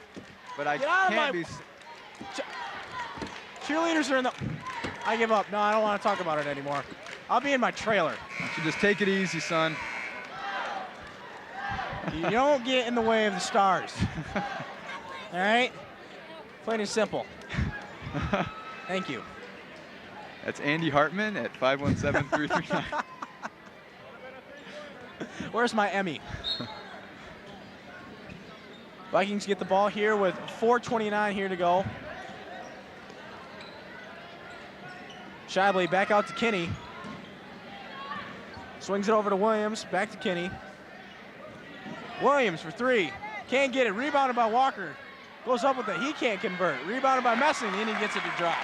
But I can't be. Cheerleaders are in the. I give up. No, I don't want to talk about it anymore. I'll be in my trailer. You should just take it easy, son. You don't get in the way of the stars. All right? Plain and simple. Thank you. That's Andy Hartman at 517-339. Where's my Emmy? Vikings get the ball here with 4:29 here to go. Shibley back out to Kinney. Swings it over to Williams, back to Kinney. Williams for 3. Can't get it. Rebounded by Walker. Goes up with it. He can't convert. Rebounded by Messing, and he gets it to drop.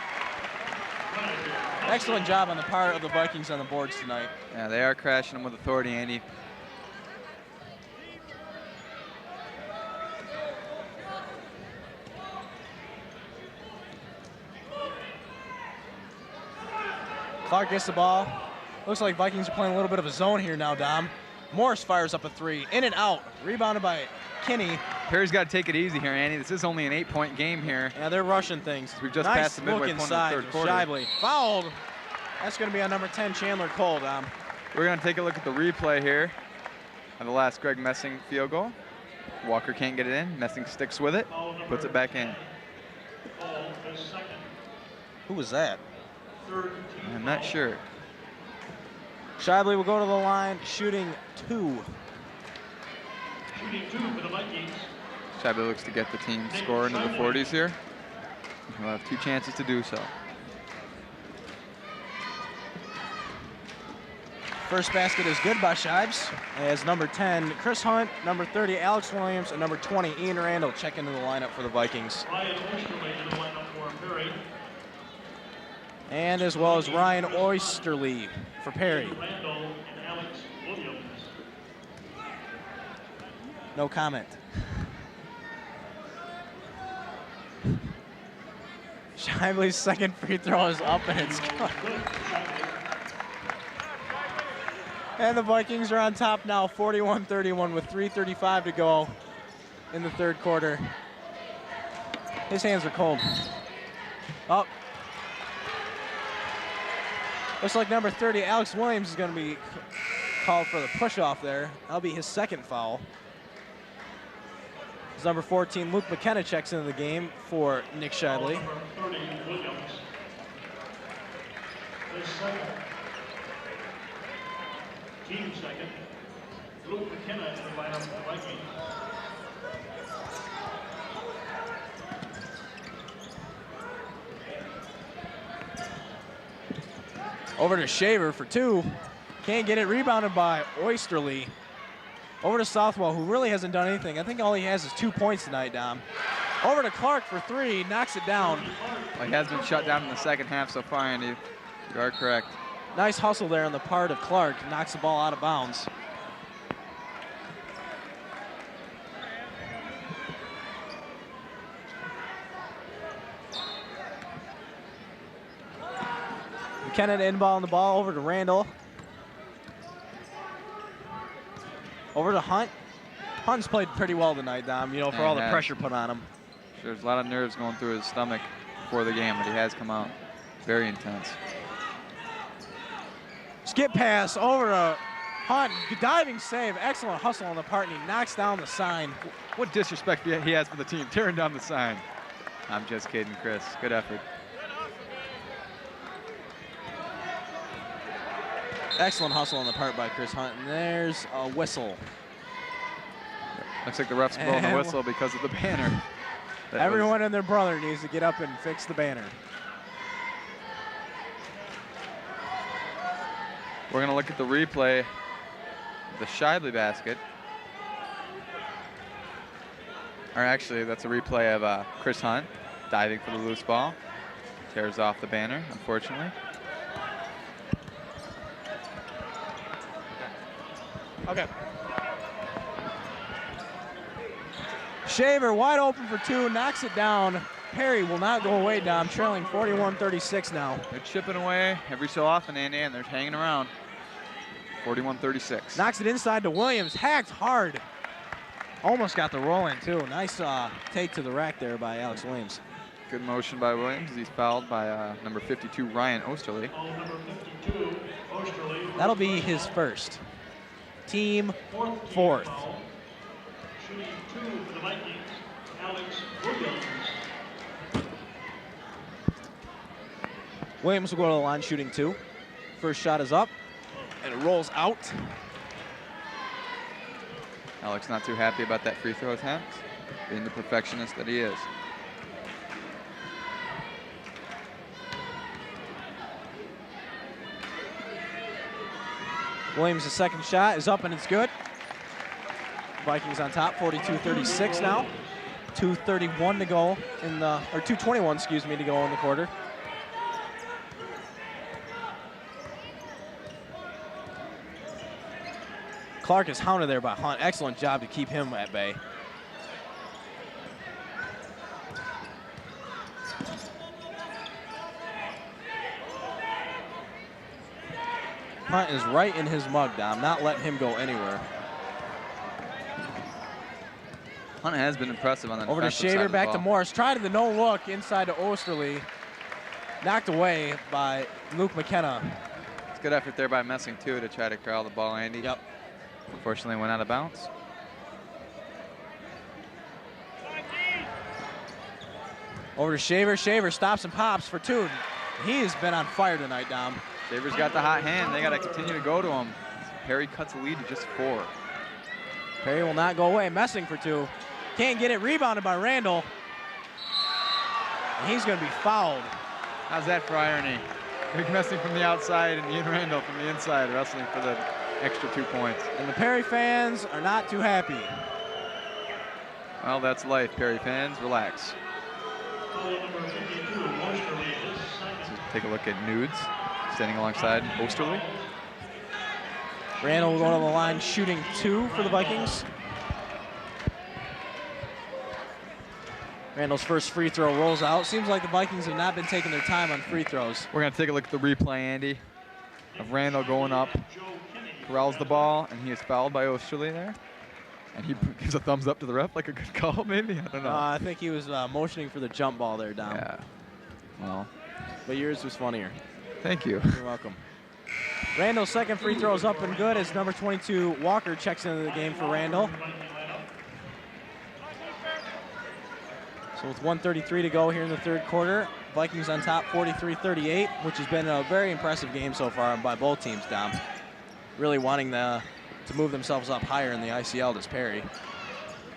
Excellent job on the part of the Vikings on the boards tonight. Yeah, they are crashing them with authority, Andy. Clark gets the ball. Looks like Vikings are playing a little bit of a zone here now, Dom. Morris fires up a 3. In and out. Rebounded by Kinney. Perry's got to take it easy here, Andy. This is only an 8-point game here. Yeah, they're rushing things. We've just nice passed the midway point of the third quarter. Shibley. Fouled. That's going to be on number 10, Chandler Cole, Dom. We're going to take a look at the replay here of the last Greg Messing field goal. Walker can't get it in. Messing sticks with it, puts it back in. Who was that? I'm not sure. Shibley will go to the line, shooting 2. Shooting 2 for the Vikings. Shibley looks to get the team score into the 40s here. He'll have 2 chances to do so. First basket is good by Shibes, as number 10, Chris Hunt, number 30, Alex Williams, and number 20, Ian Randall check into the lineup for the Vikings. Ryan Osterley in the lineup for Perry. And as well as Ryan Oysterly for Perry. Randall and Alex Williams. No comment. Shibley's second free throw is up and it's good. And the Vikings are on top now, 41-31 with 3:35 to go in the third quarter. His hands are cold. Up. Looks like number 30, Alex Williams, is going to be called for the push-off there. That'll be his second foul. As number 14, Luke McKenna checks into the game for Nick Shibley. Number 30, Williams. His second. Team second. Luke McKenna in the lineup for the Vikings. Over to Shaver for 2. Can't get it. Rebounded by Oysterly. Over to Southwell, who really hasn't done anything. I think all he has is 2 points tonight, Dom. Over to Clark for three, knocks it down. Well, he has been shut down in the second half so far, Andy. You are correct. Nice hustle there on the part of Clark. Knocks the ball out of bounds. McKenna to inbound the ball over to Randall. Over to Hunt. Hunt's played pretty well tonight, Dom, you know, for all the pressure put on him. There's a lot of nerves going through his stomach before the game, but he has come out very intense. Skip pass over to Hunt. Diving save. Excellent hustle on the part, and he knocks down the sign. What disrespect he has for the team, tearing down the sign. I'm just kidding, Chris. Good effort. Excellent hustle on the part by Chris Hunt, and there's a whistle. Looks like the ref's blowing the whistle because of the banner. Everyone and their brother needs to get up and fix the banner. We're going to look at the replay of the Shively basket. Or actually, that's a replay of Chris Hunt diving for the loose ball. Tears off the banner, unfortunately. Okay. Shaver wide open for two, knocks it down. Perry will not go away, Dom, trailing 41-36 now. They're chipping away every so often, Andy, and they're hanging around. 41-36. Knocks it inside to Williams, hacked hard. Almost got the roll in, too. Nice take to the rack there by Alex Williams. Good motion by Williams. He's fouled by number 52, Ryan Osterley. That'll be his first. Team fourth. Shooting two for the Vikings, Alex Williams. Williams will go to the line shooting two. First shot is up, and it rolls out. Alex not too happy about that free throw attempt, being the perfectionist that he is. Williams' second shot is up and it's good. Vikings on top, 42-36 now. 2:31 to go in the, or 2:21, excuse me, to go in the quarter. Clark is hounded there by Hunt. Excellent job to keep him at bay. Hunt is right in his mug, Dom, not letting him go anywhere. Hunt has been impressive on that. Over to Shaver, back to Morris. Tried the no look inside to Osterley. Knocked away by Luke McKenna. It's good effort there by Messing, too, to try to corral the ball, Andy. Yep. Unfortunately, went out of bounds. Over to Shaver. Shaver stops and pops for two. He has been on fire tonight, Dom. Shaver's got the hot hand. They got to continue to go to him. Perry cuts the lead to just 4. Perry will not go away. Messing for two. Can't get it. Rebounded by Randall. And he's going to be fouled. How's that for irony? Big Messing from the outside and Ian Randall from the inside wrestling for the extra 2 points. And the Perry fans are not too happy. Well, that's life, Perry fans. Relax. Let's take a look at Nudes standing alongside Osterley. Randall will go to the line shooting two for the Vikings. Randall's first free throw rolls out. Seems like the Vikings have not been taking their time on free throws. We're going to take a look at the replay, Andy, of Randall going up, corrals the ball, and he is fouled by Osterley there. And he gives a thumbs up to the ref, like a good call, maybe? I don't know. I think he was motioning for the jump ball there, Dom. Yeah. Well. But yours was funnier. Thank you. You're welcome. Randall's second free throw is up and good as number 22, Walker, checks into the game for Randall. So with 1:33 to go here in the third quarter, Vikings on top 43-38, which has been a very impressive game so far by both teams, Dom. Really wanting to move themselves up higher in the ICL this Perry.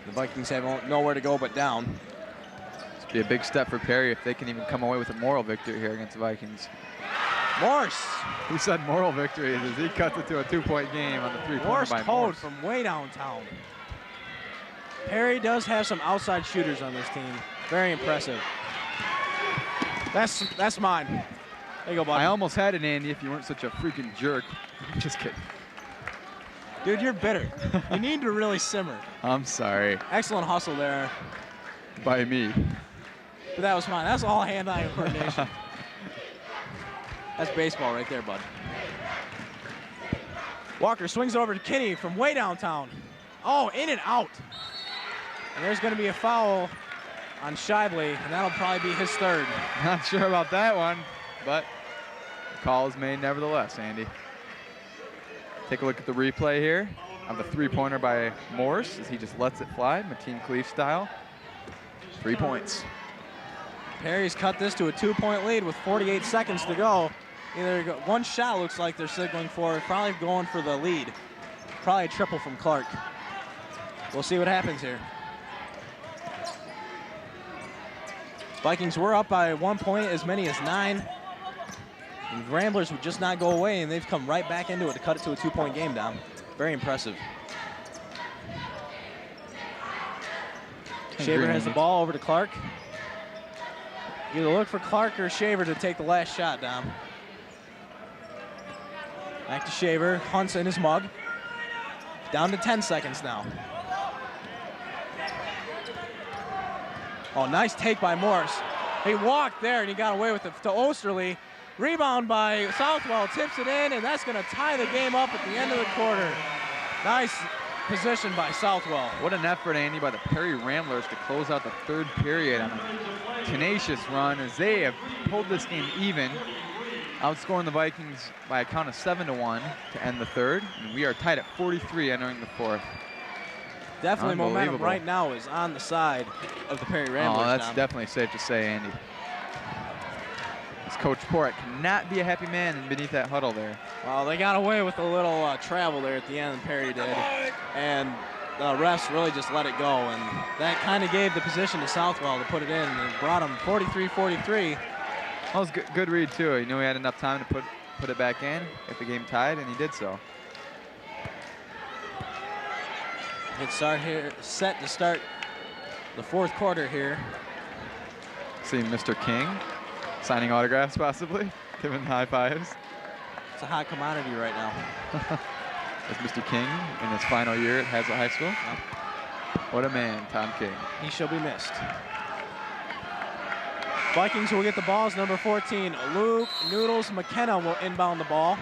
The Vikings have nowhere to go but down. This would be a big step for Perry if they can even come away with a moral victory here against the Vikings. Morse. Who said moral victory as he cuts it to a 2-point game on the three-pointer Morse by code Morse. from way downtown. Perry does have some outside shooters on this team. Very impressive. That's mine. There you go, bud. I almost had it, Andy, if you weren't such a freaking jerk. Just kidding. Dude, you're bitter. You need to really simmer. I'm sorry. Excellent hustle there. By me. But that was mine. That's all hand-eye coordination. That's baseball right there, bud. Walker swings it over to Kinney from way downtown. Oh, in and out. And there's going to be a foul on Shively, and that'll probably be his third. Not sure about that one, but the call is made nevertheless, Andy. Take a look at the replay here of the three-pointer by Morse as he just lets it fly, Mateen Cleave style. 3 points. Perry's cut this to a 2-point lead with 48 seconds to go. Either one shot looks like they're signaling for, probably going for the lead. Probably a triple from Clark. We'll see what happens here. Vikings were up by 1 point, as many as 9. And the Ramblers would just not go away, and they've come right back into it to cut it to a 2-point game down. Very impressive. Shaver has the ball over to Clark. Either look for Clark or Shaver to take the last shot down. Back to Shaver, hunts in his mug. Down to 10 seconds now. Oh, nice take by Morse. He walked there and he got away with it to Osterly. Rebound by Southwell, tips it in, and that's gonna tie the game up at the end of the quarter. Nice position by Southwell. What an effort, Andy, by the Perry Ramblers to close out the third period on a tenacious run as they have pulled this game even, outscoring the Vikings by a count of 7-1 to end the third. And we are tied at 43 entering the fourth. Definitely momentum right now is on the side of the Perry Ramblers. Oh, that's now. definitely safe to say, Andy. As Coach Porat cannot be a happy man beneath that huddle there. Well, they got away with a little travel there at the end, Perry did. And the refs really just let it go. And that kind of gave the position to Southwell to put it in. And it brought him 43-43. That was good read, too. He knew he had enough time to put it back in, get the game tied, and he did so. It's set to start the fourth quarter here. See Mr. King signing autographs, possibly, giving high fives. It's a hot commodity right now. As Mr. King in his final year at Hazlet High School. What a man, Tom King. He shall be missed. Vikings will get the balls. Number 14, Luke Noodles McKenna will inbound the ball.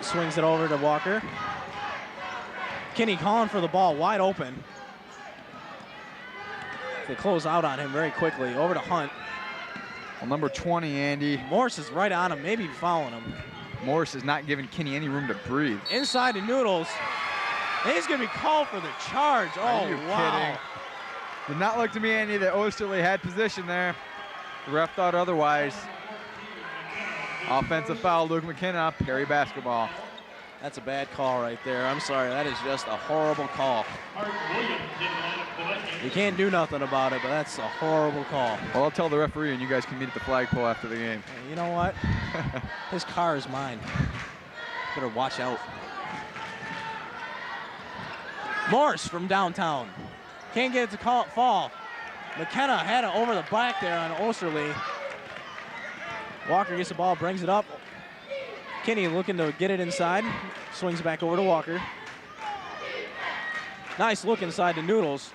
Swings it over to Walker. Kinney calling for the ball, wide open. They close out on him very quickly. Over to Hunt. Well, number 20, Andy. Morse is right on him, maybe following him. Morse is not giving Kinney any room to breathe. Inside to Noodles. And he's going to be called for the charge. Are you wow. kidding? Did not look to me, Andy, that Osterley had position there. The ref thought otherwise. Offensive foul, Luke McKenna, Perry basketball. That's a bad call right there. I'm sorry, that is just a horrible call. You can't do nothing about it, but that's a horrible call. Well, I'll tell the referee and you guys can meet at the flagpole after the game. You know what? His car is mine. Better watch out. Morse from downtown. Can't get it to fall. McKenna had it over the back there on Osterly. Walker gets the ball, brings it up. Kinney looking to get it inside. Swings back over to Walker. Nice look inside to Noodles.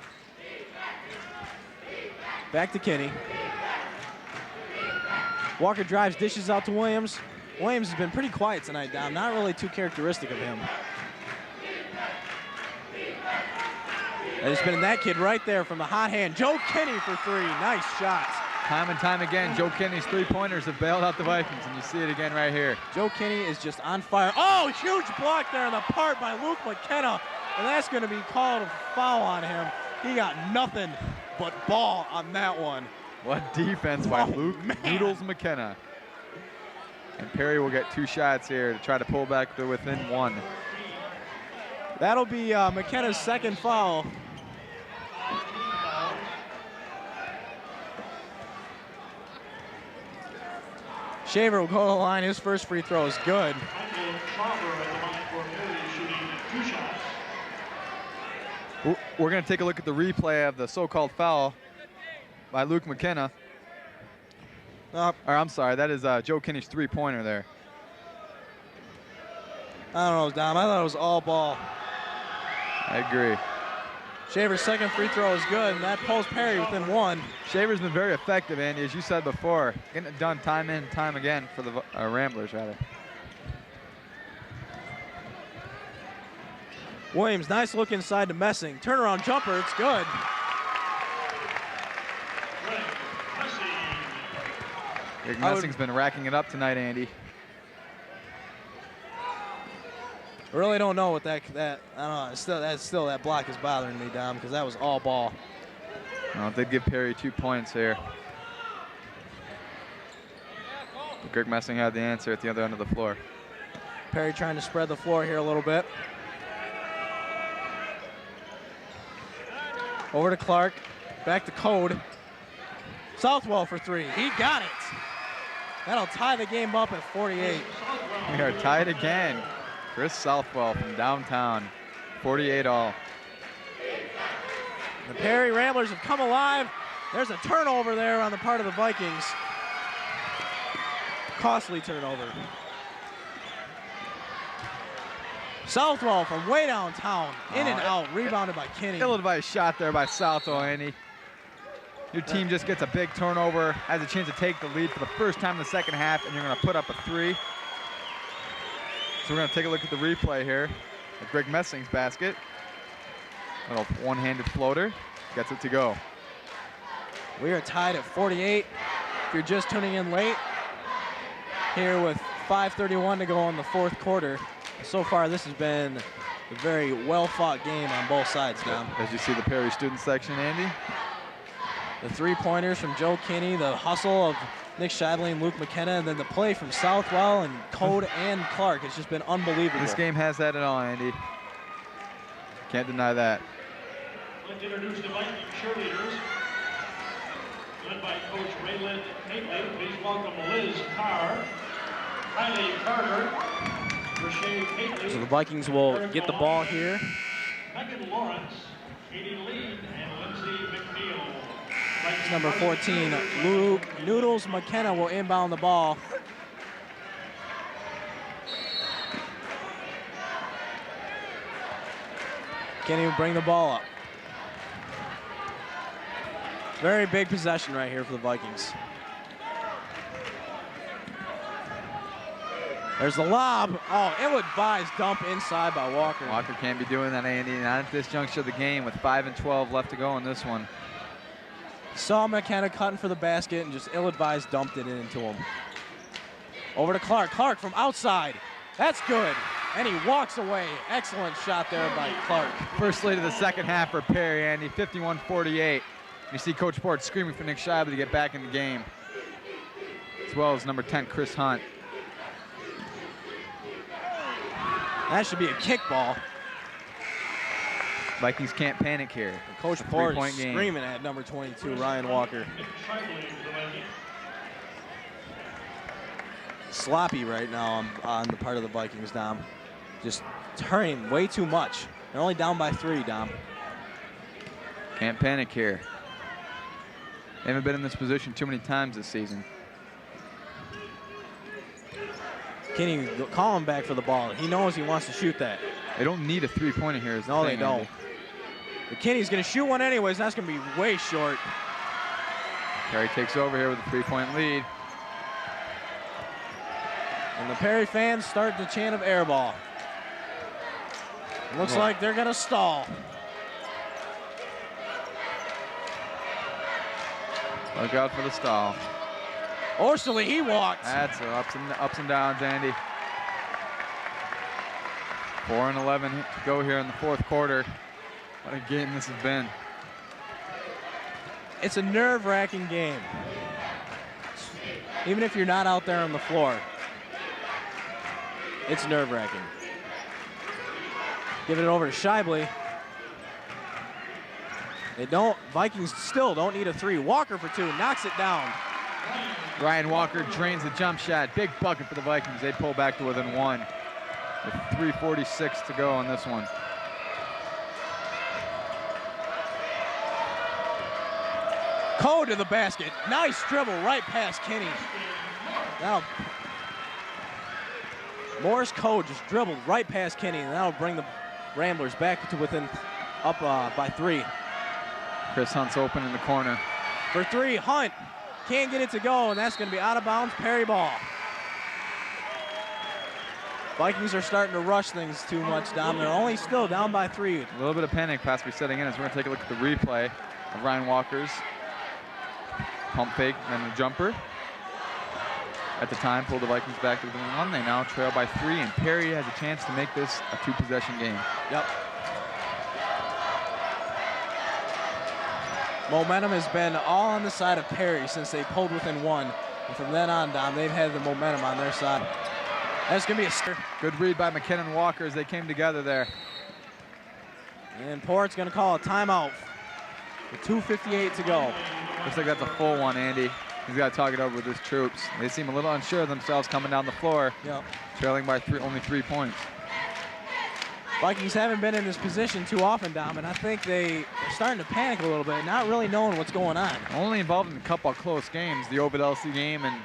Back to Kinney. Walker drives, dishes out to Williams. Williams has been pretty quiet tonight, Dom. Not really too characteristic of him. There's been that kid right there from the hot hand. Joe Kinney for three. Nice shots. Time and time again, Joe Kinney's three-pointers have bailed out the Vikings, and you see it again right here. Joe Kinney is just on fire. Oh, huge block there on the part by Luke McKenna, and that's going to be called a foul on him. He got nothing but ball on that one. What defense by Luke Noodles McKenna. And Perry will get 2 shots here to try to pull back to within 1. That'll be McKenna's second foul. Shaver will go to the line. His first free throw is good. We're going to take a look at the replay of the so-called foul by Luke McKenna. Or I'm sorry, that is Joe Kinney's three-pointer there. I don't know, Dom. I thought it was all ball. I agree. Shaver's second free throw is good, and that pulls Perry within one. Shaver's been very effective, Andy, as you said before, getting it done time in, time again for the Ramblers, rather. Williams, nice look inside to Messing. Turnaround jumper, it's good. Greg Messing's been racking it up tonight, Andy. I really don't know what that I don't know. That block is bothering me, Dom, because that was all ball. Well, they'd give Perry 2 points here. But Greg Messing had the answer at the other end of the floor. Perry trying to spread the floor here a little bit. Over to Clark, back to Code. Southwell for three, he got it. That'll tie the game up at 48. We are tied again. Chris Southwell from downtown, 48 all. The Perry Ramblers have come alive. There's a turnover there on the part of the Vikings. Costly turnover. Southwell from way downtown, in and out, rebounded by Kinney. Ill-advised shot there by Southwell, Andy. Your team just gets a big turnover, has a chance to take the lead for the first time in the second half, and you're going to put up a three. So we're going to take a look at the replay here of Greg Messing's basket. Little one-handed floater, gets it to go. We are tied at 48. If you're just tuning in late, here with 5:31 to go in the fourth quarter. So far, this has been a very well-fought game on both sides now. As you see the Perry student section, Andy. The three-pointers from Joe Kinney, the hustle of Nick Shively and Luke McKenna, and then the play from Southwell and Code and Clark. It's just been unbelievable. This game has had it all, Andy. Can't deny that. I'd like to introduce the Viking cheerleaders, led by Coach Raylan Nately. Please welcome Liz Carr, Riley Carter, Rashay Nately. So the Vikings will get the ball here. Megan Lawrence, Katie Lee, and Lindsay McNeil. Number 14, Luke Noodles McKenna will inbound the ball. Can't even bring the ball up. Very big possession right here for the Vikings. There's the lob. Oh, ill-advised dump inside by Walker. Walker can't be doing that, Andy. Not at this juncture of the game with 5 and 12 left to go in this one. Saw McKenna cutting for the basket and just ill-advised dumped it into him. Over to Clark. Clark from outside. That's good. And he walks away. Excellent shot there by Clark. First lead of the second half for Perry, Andy, 51-48. You see Coach Ford screaming for Nick Shively to get back in the game, as well as number 10, Chris Hunt. That should be a kickball. Vikings can't panic here. Coach Ford is screaming at number 22, Ryan Walker. Sloppy right now on the part of the Vikings, Dom. Just hurrying way too much. They're only down by 3, Dom. Can't panic here. They haven't been in this position too many times this season. Kinney calling back for the ball. He knows he wants to shoot that. They don't need a three-pointer here. No, they don't. But Kinney's going to shoot one anyways. That's going to be way short. Perry takes over here with a 3-point lead. And the Perry fans start the chant of air ball. Looks like they're going to stall. Look out for the stall. Orsley, he walked. That's ups and downs, Andy. 4 and 11 to go here in the fourth quarter. What a game this has been. It's a nerve-wracking game. Even if you're not out there on the floor, it's nerve-wracking. Give it over to Shively. Vikings still don't need a 3. Walker for 2, knocks it down. Ryan Walker drains the jump shot. Big bucket for the Vikings. They pull back to within 1 with 3:46 to go on this one. Code to the basket. Nice dribble right past Kinney. Now, Morris Code just dribbled right past Kinney, and that'll bring the Ramblers back to within up by 3. Chris Hunt's open in the corner. For 3, Hunt can't get it to go, and that's going to be out of bounds. Perry ball. Vikings are starting to rush things too much, Dom. They're only still down by 3. A little bit of panic possibly setting in as we're going to take a look at the replay of Ryan Walker's pump fake and the jumper. At the time, pulled the Vikings back to within 1. They now trail by 3, and Perry has a chance to make this a 2-possession game. Yep. Momentum has been all on the side of Perry since they pulled within 1. And from then on, Dom, they've had the momentum on their side. That's going to be a good read by McKinnon and Walker as they came together there. And Port's going to call a timeout with 2:58 to go. Looks like that's a full one, Andy. He's got to talk it over with his troops. They seem a little unsure of themselves coming down the floor, yep. Trailing by only 3 points. Vikings haven't been in this position too often, Dom, and I think they're starting to panic a little bit, not really knowing what's going on. Only involved in a couple of close games, the Ovid LC game and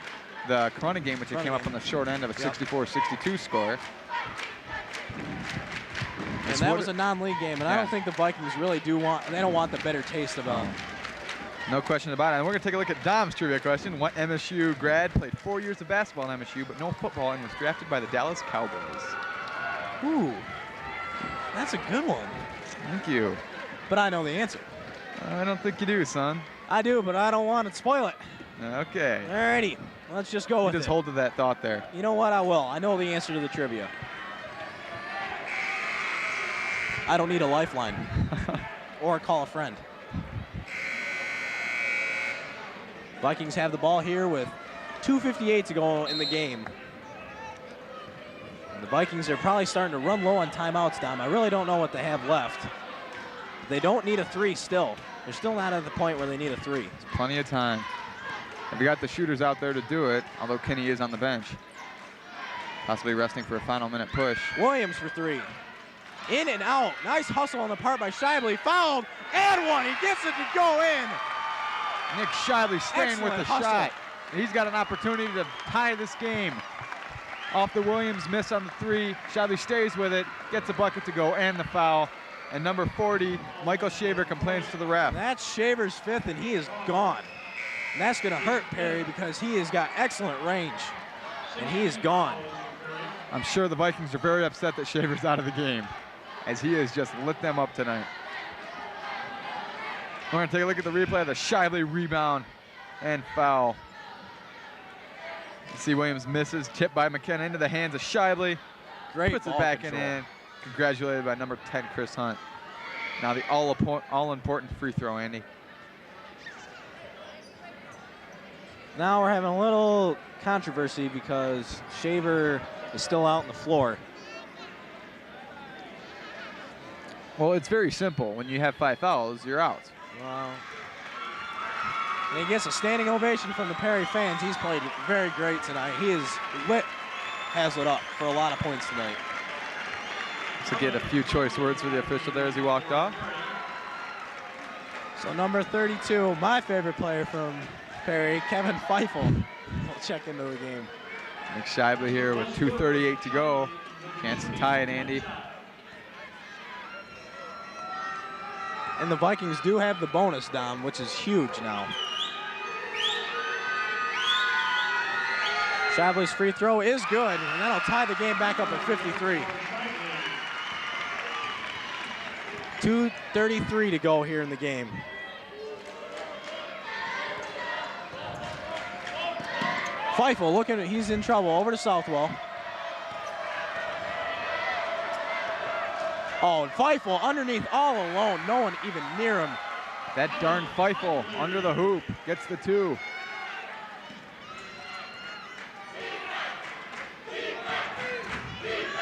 the Corona game, which came up on the short end of a 64-62 score. And that was a non-league game, and I don't think the Vikings really they don't want the better taste of it. No question about it. And we're going to take a look at Dom's trivia question. What MSU grad played 4 years of basketball in MSU, but no football, and was drafted by the Dallas Cowboys? Ooh, that's a good one. Thank you. But I know the answer. I don't think you do, son. I do, but I don't want to spoil it. Okay. Alrighty, let's just go with it. Just hold to that thought there. You know what? I will. I know the answer to the trivia. I don't need a lifeline or call a friend. Vikings have the ball here with 2:58 to go in the game. And the Vikings are probably starting to run low on timeouts, Dom. I really don't know what they have left. They don't need a 3 still. They're still not at the point where they need a 3. It's plenty of time. They've got the shooters out there to do it, although Kinney is on the bench. Possibly resting for a final minute push. Williams for 3. In and out. Nice hustle on the part by Shively. Fouled and 1. He gets it to go in. Nick Shively staying with the shot. He's got an opportunity to tie this game. Off the Williams miss on the 3. Shively stays with it, gets a bucket to go and the foul. And number 40, Michael Shaver, complains to the ref. That's Shaver's 5th, and he is gone. And that's going to hurt Perry because he has got excellent range, and he is gone. I'm sure the Vikings are very upset that Shaver's out of the game, as he has just lit them up tonight. We're going to take a look at the replay of the Shively rebound and foul. You see Williams misses, tipped by McKenna into the hands of Shively. Great puts it ball back control. in. Congratulated by number 10, Chris Hunt. Now the all-important free throw, Andy. Now we're having a little controversy because Shaver is still out on the floor. Well, it's very simple. When you have 5 fouls, you're out. Wow. And he gets a standing ovation from the Perry fans. He's played very great tonight. He has lit Hazlitt up for a lot of points tonight. To get a few choice words for the official there as he walked off. So number 32, my favorite player from Perry, Kevin Feifel, will check into the game. Nick Shively here with 2:38 to go. Chance to tie it, Andy. And the Vikings do have the bonus, Dom, which is huge now. Shively's free throw is good, and that'll tie the game back up at 53. 2:33 to go here in the game. Feifel looking, he's in trouble, over to Southwell. Oh, and Feifel underneath all alone, no one even near him. That darn Feifel under the hoop gets the 2.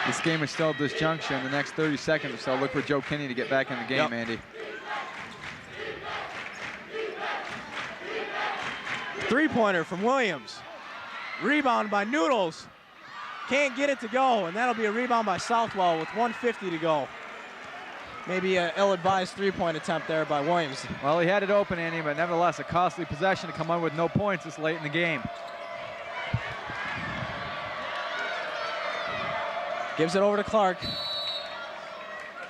This game is still disjunction. The next 30 seconds or so, look for Joe Kinney to get back in the game, Andy. Three-pointer from Williams. Rebound by Noodles. Can't get it to go, and that'll be a rebound by Southwell with 1:50 to go. Maybe an ill-advised three-point attempt there by Williams. Well, he had it open, Andy, but nevertheless, a costly possession to come on with no points this late in the game. Gives it over to Clark.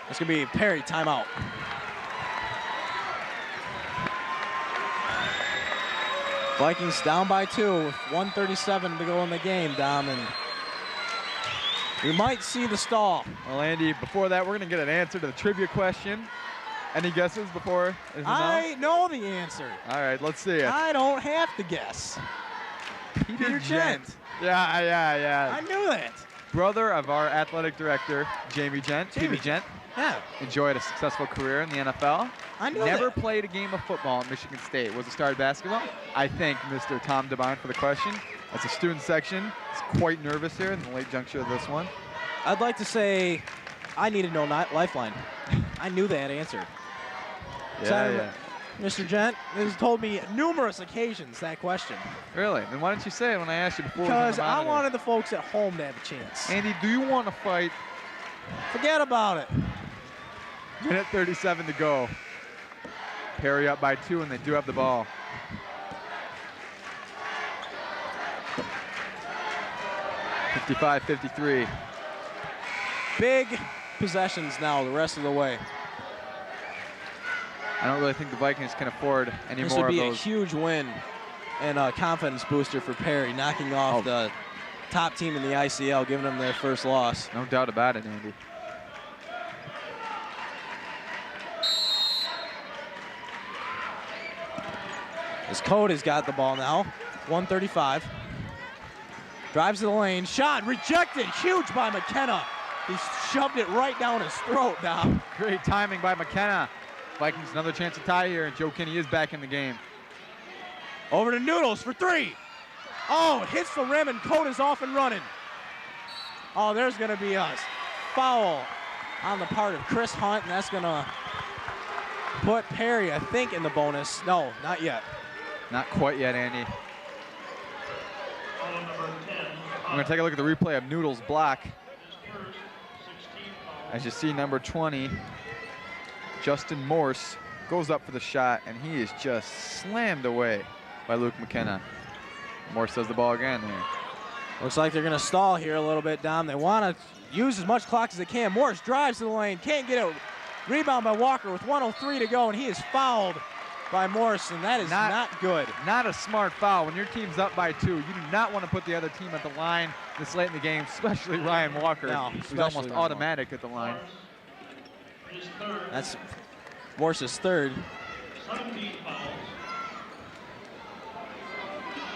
It's going to be Perry, timeout. Vikings down by 2 with 1:37 to go in the game, Dom, and we might see the stall. Well, Andy, before that, we're going to get an answer to the trivia question. Any guesses before? I know the answer. All right, let's see it. I don't have to guess. Peter Gent. Yeah. I knew that. Brother of our athletic director, Jamie Gent. Peter Gent. Yeah. Enjoyed a successful career in the NFL. I knew Never that. played a game of football at Michigan State. Was a star at basketball. I thank Mr. Tom Devine for the question. That's a student section. It's quite nervous here in the late juncture of this one. I'd like to say I needed no lifeline. I knew that answer. Yeah. Mr. Gent has told me numerous occasions that question. Really? Then why didn't you say it when I asked you before? Because I wanted the folks at home to have a chance. Andy, do you want to fight? Forget about it. Minute 37 to go. Perry up by 2, and they do have the ball. (55-53). Big possessions now the rest of the way. I don't really think the Vikings can afford any This more would of be a those. huge win and a confidence booster for Perry, knocking off the top team in the ICL, giving them their first loss. No doubt about it, Andy. As Code has got the ball now, 1:35. Drives to the lane, shot rejected, huge by McKenna. He shoved it right down his throat, Dom. Great timing by McKenna. Vikings another chance to tie here, and Joe Kinney is back in the game. Over to Noodles for 3. Oh, hits the rim and Code is off and running. Oh, there's gonna be a foul on the part of Chris Hunt, and that's gonna put Perry, I think, in the bonus. No, not yet. Not quite yet, Andy. I'm going to take a look at the replay of Noodles' block. As you see, number 20, Justin Morse, goes up for the shot, and he is just slammed away by Luke McKenna. Morse does the ball again here. Looks like they're going to stall here a little bit, Dom. They want to use as much clock as they can. Morse drives to the lane, can't get it. Rebound by Walker with 1:03 to go, and he is fouled by Morse, and that is not good. Not a smart foul. When your team's up by 2, you do not want to put the other team at the line this late in the game, especially Ryan Walker, who's almost automatic at the line. That's Morse's third.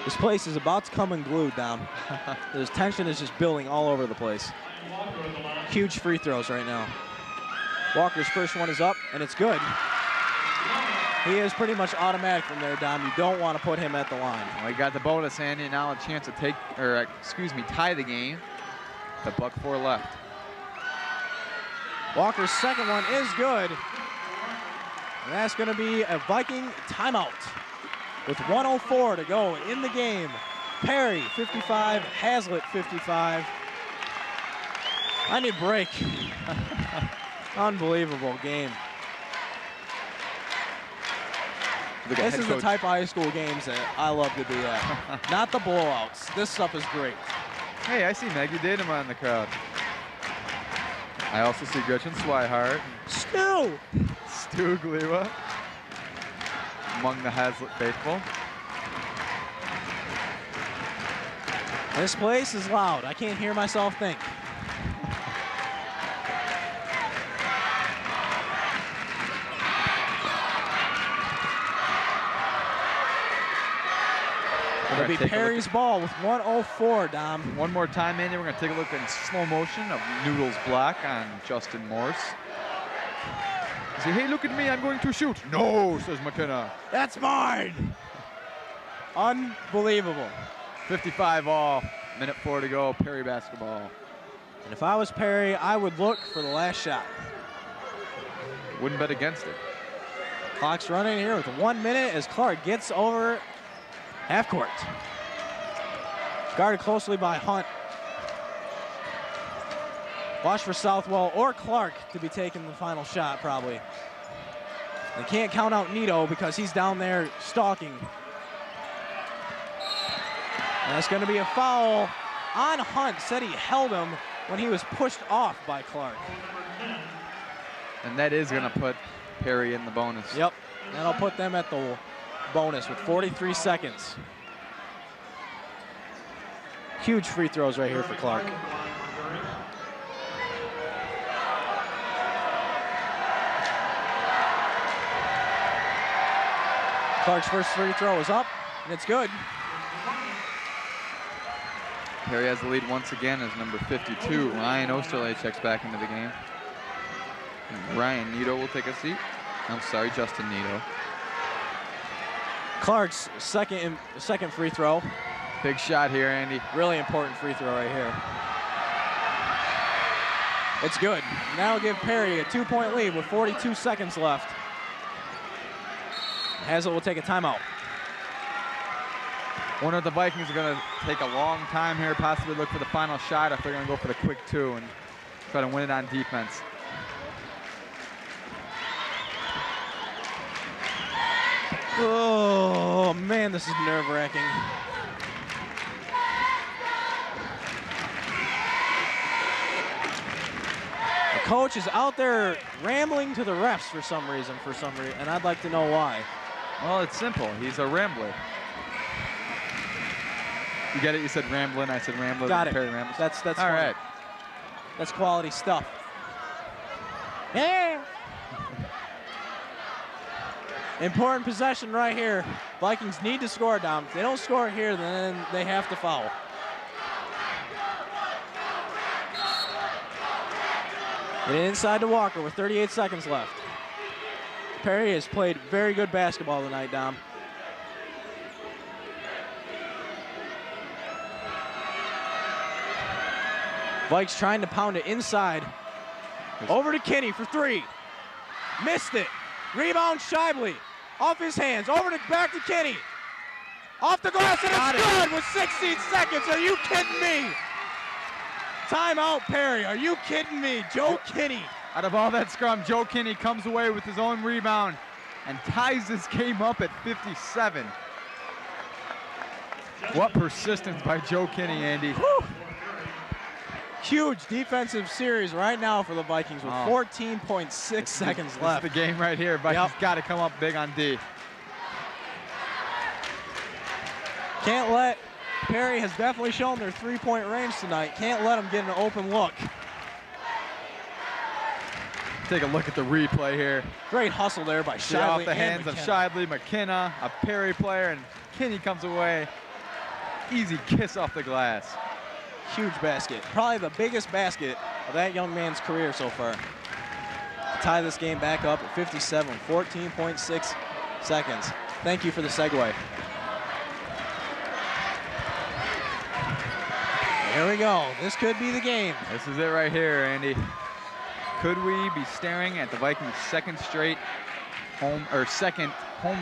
This place is about to come unglued, Dom. There's tension is just building all over the place. Huge free throws right now. Walker's first one is up, and it's good. He is pretty much automatic from there, Dom. You don't want to put him at the line. Well, he got the bonus, Andy, and now a chance to tie the game. The .4 left. Walker's second one is good. And that's going to be a Viking timeout with 1:04 to go in the game. Perry, 55. Hazlitt, 55. I need a break. Unbelievable game. This is the type of high school games that I love to be at. Not the blowouts. This stuff is great. Hey, I see Maggie Dadema in the crowd. I also see Gretchen Swihart. Stu Gliwa among the Hazlitt faithful. This place is loud. I can't hear myself think. It'll be Perry's ball with 1:04, Dom. One more time, Andy. We're going to take a look in slow motion of Noodles' block on Justin Morse. He said, hey, look at me. I'm going to shoot. No, says McKenna. That's mine. Unbelievable. 55 all. Minute 4 to go. Perry basketball. And if I was Perry, I would look for the last shot. Wouldn't bet against it. Clock's running here with 1 minute as Clark gets over half court. Guarded closely by Hunt. Watch for Southwell or Clark to be taking the final shot, probably. They can't count out Nito because he's down there stalking. And that's going to be a foul on Hunt. Said he held him when he was pushed off by Clark. And that is going to put Perry in the bonus. Yep, that'll put them at the bonus with 43 seconds. Huge free throws right here for Clark. Clark's first free throw is up, and it's good. Perry has the lead once again as number 52. Ryan Osterley checks back into the game. And Ryan Nito will take a seat. I'm sorry, Justin Nito. Clark's second free throw. Big shot here, Andy. Really important free throw right here. It's good. Now give Perry a 2-point lead with 42 seconds left. Hazel will take a timeout. Wonder if the Vikings are going to take a long time here, possibly look for the final shot, if they're going to go for the quick two and try to win it on defense. Oh, man, this is nerve-wracking. The coach is out there rambling to the refs for some reason, and I'd like to know why. Well, it's simple. He's a rambler. You get it? You said rambling. I said rambler. Got it. Perry rambles. That's all funny. right. That's quality stuff. Yeah. Important possession right here. Vikings need to score, Dom. If they don't score here, then they have to foul. Get it inside to Walker with 38 seconds left. Perry has played very good basketball tonight, Dom. Vikes trying to pound it inside. Over to Kinney for three. Missed it. Rebound Shively. Off his hands. Over to back to Kinney. Off the glass, and it's good with 16 seconds. Are you kidding me? Timeout, Perry. Are you kidding me? Joe Kinney. Out of all that scrum, Joe Kinney comes away with his own rebound and ties this game up at 57. What persistence by Joe Kinney, Andy. Whew. Huge defensive series right now for the Vikings with 14.6 seconds left. This is the game right here. Vikings got to come up big on D. Can't let, Perry has definitely shown their three-point range tonight. Can't let them get an open look. Take a look at the replay here. Great hustle there by Shively. Off the hands and of Shively, McKenna, a Perry player, and Kinney comes away. Easy kiss off the glass. Huge basket. Probably the biggest basket of that young man's career so far. Tie this game back up at 57, 14.6 seconds. Thank you for the segue. Here we go. This could be the game. This is it right here, Andy. Could we be staring at the Vikings' second home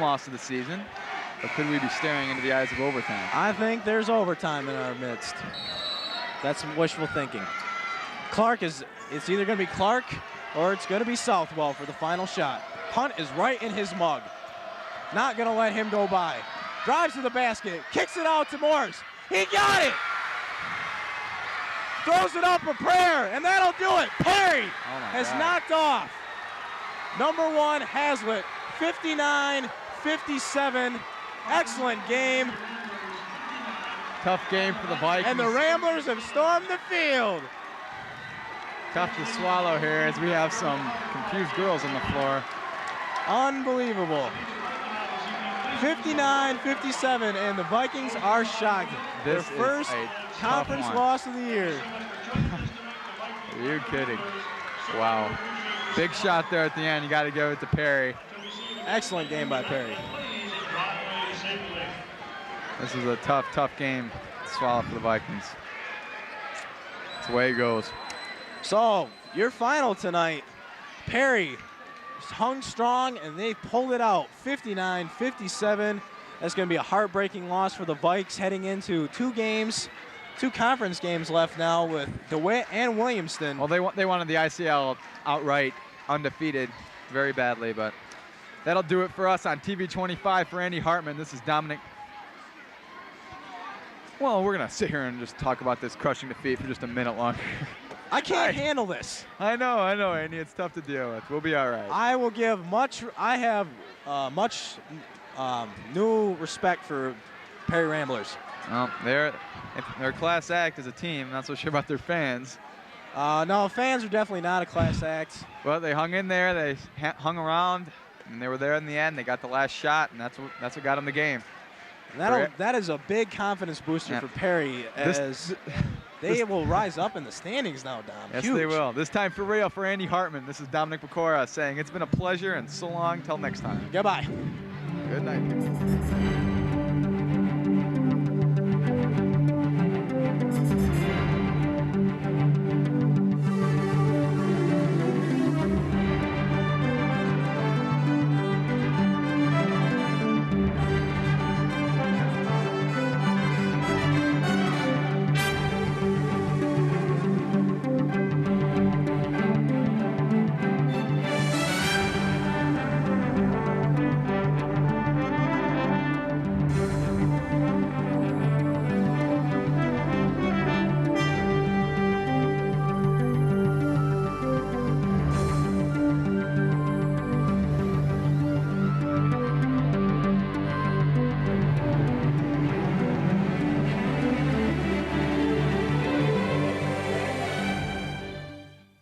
loss of the season? Or could we be staring into the eyes of overtime? I think there's overtime in our midst. That's some wishful thinking. It's either going to be Clark or it's going to be Southwell for the final shot. Hunt is right in his mug. Not going to let him go by. Drives to the basket, kicks it out to Morris. He got it! Throws it up for prayer, and that'll do it. Perry has knocked off number one Hazlitt, 59-57. Excellent game. Tough game for the Vikings. And the Ramblers have stormed the field. Tough to swallow here as we have some confused girls on the floor. Unbelievable. 59-57, and the Vikings are shocked. Their first conference loss of the year. Are you kidding? Wow. Big shot there at the end. You got to give it to Perry. Excellent game by Perry. This is a tough game to swallow for the Vikings. That's the way it goes. So, your final tonight, Perry hung strong, and they pulled it out, 59-57. That's going to be a heartbreaking loss for the Vikes heading into two games two conference games left now with DeWitt and Williamston. Well, they wanted the ICL outright, undefeated, very badly, but that'll do it for us on TV 25 for Andy Hartman. This is Dominic. Well, we're going to sit here and just talk about this crushing defeat for just a minute longer. I can't handle this. I know, Andy. It's tough to deal with. We'll be all right. I will give I have much new respect for Perry Ramblers. Well, they're a class act as a team. Not so sure about their fans. No, fans are definitely not a class act. Well, they hung in there. They hung around, and they were there in the end. They got the last shot, and that's what got them the game. That is a big confidence booster for Perry, as they will rise up in the standings now, Dom. Yes, Huge. they will. This time for real for Andy Hartman. This is Dominic Pecora saying it's been a pleasure, and so long till next time. Goodbye. Good night.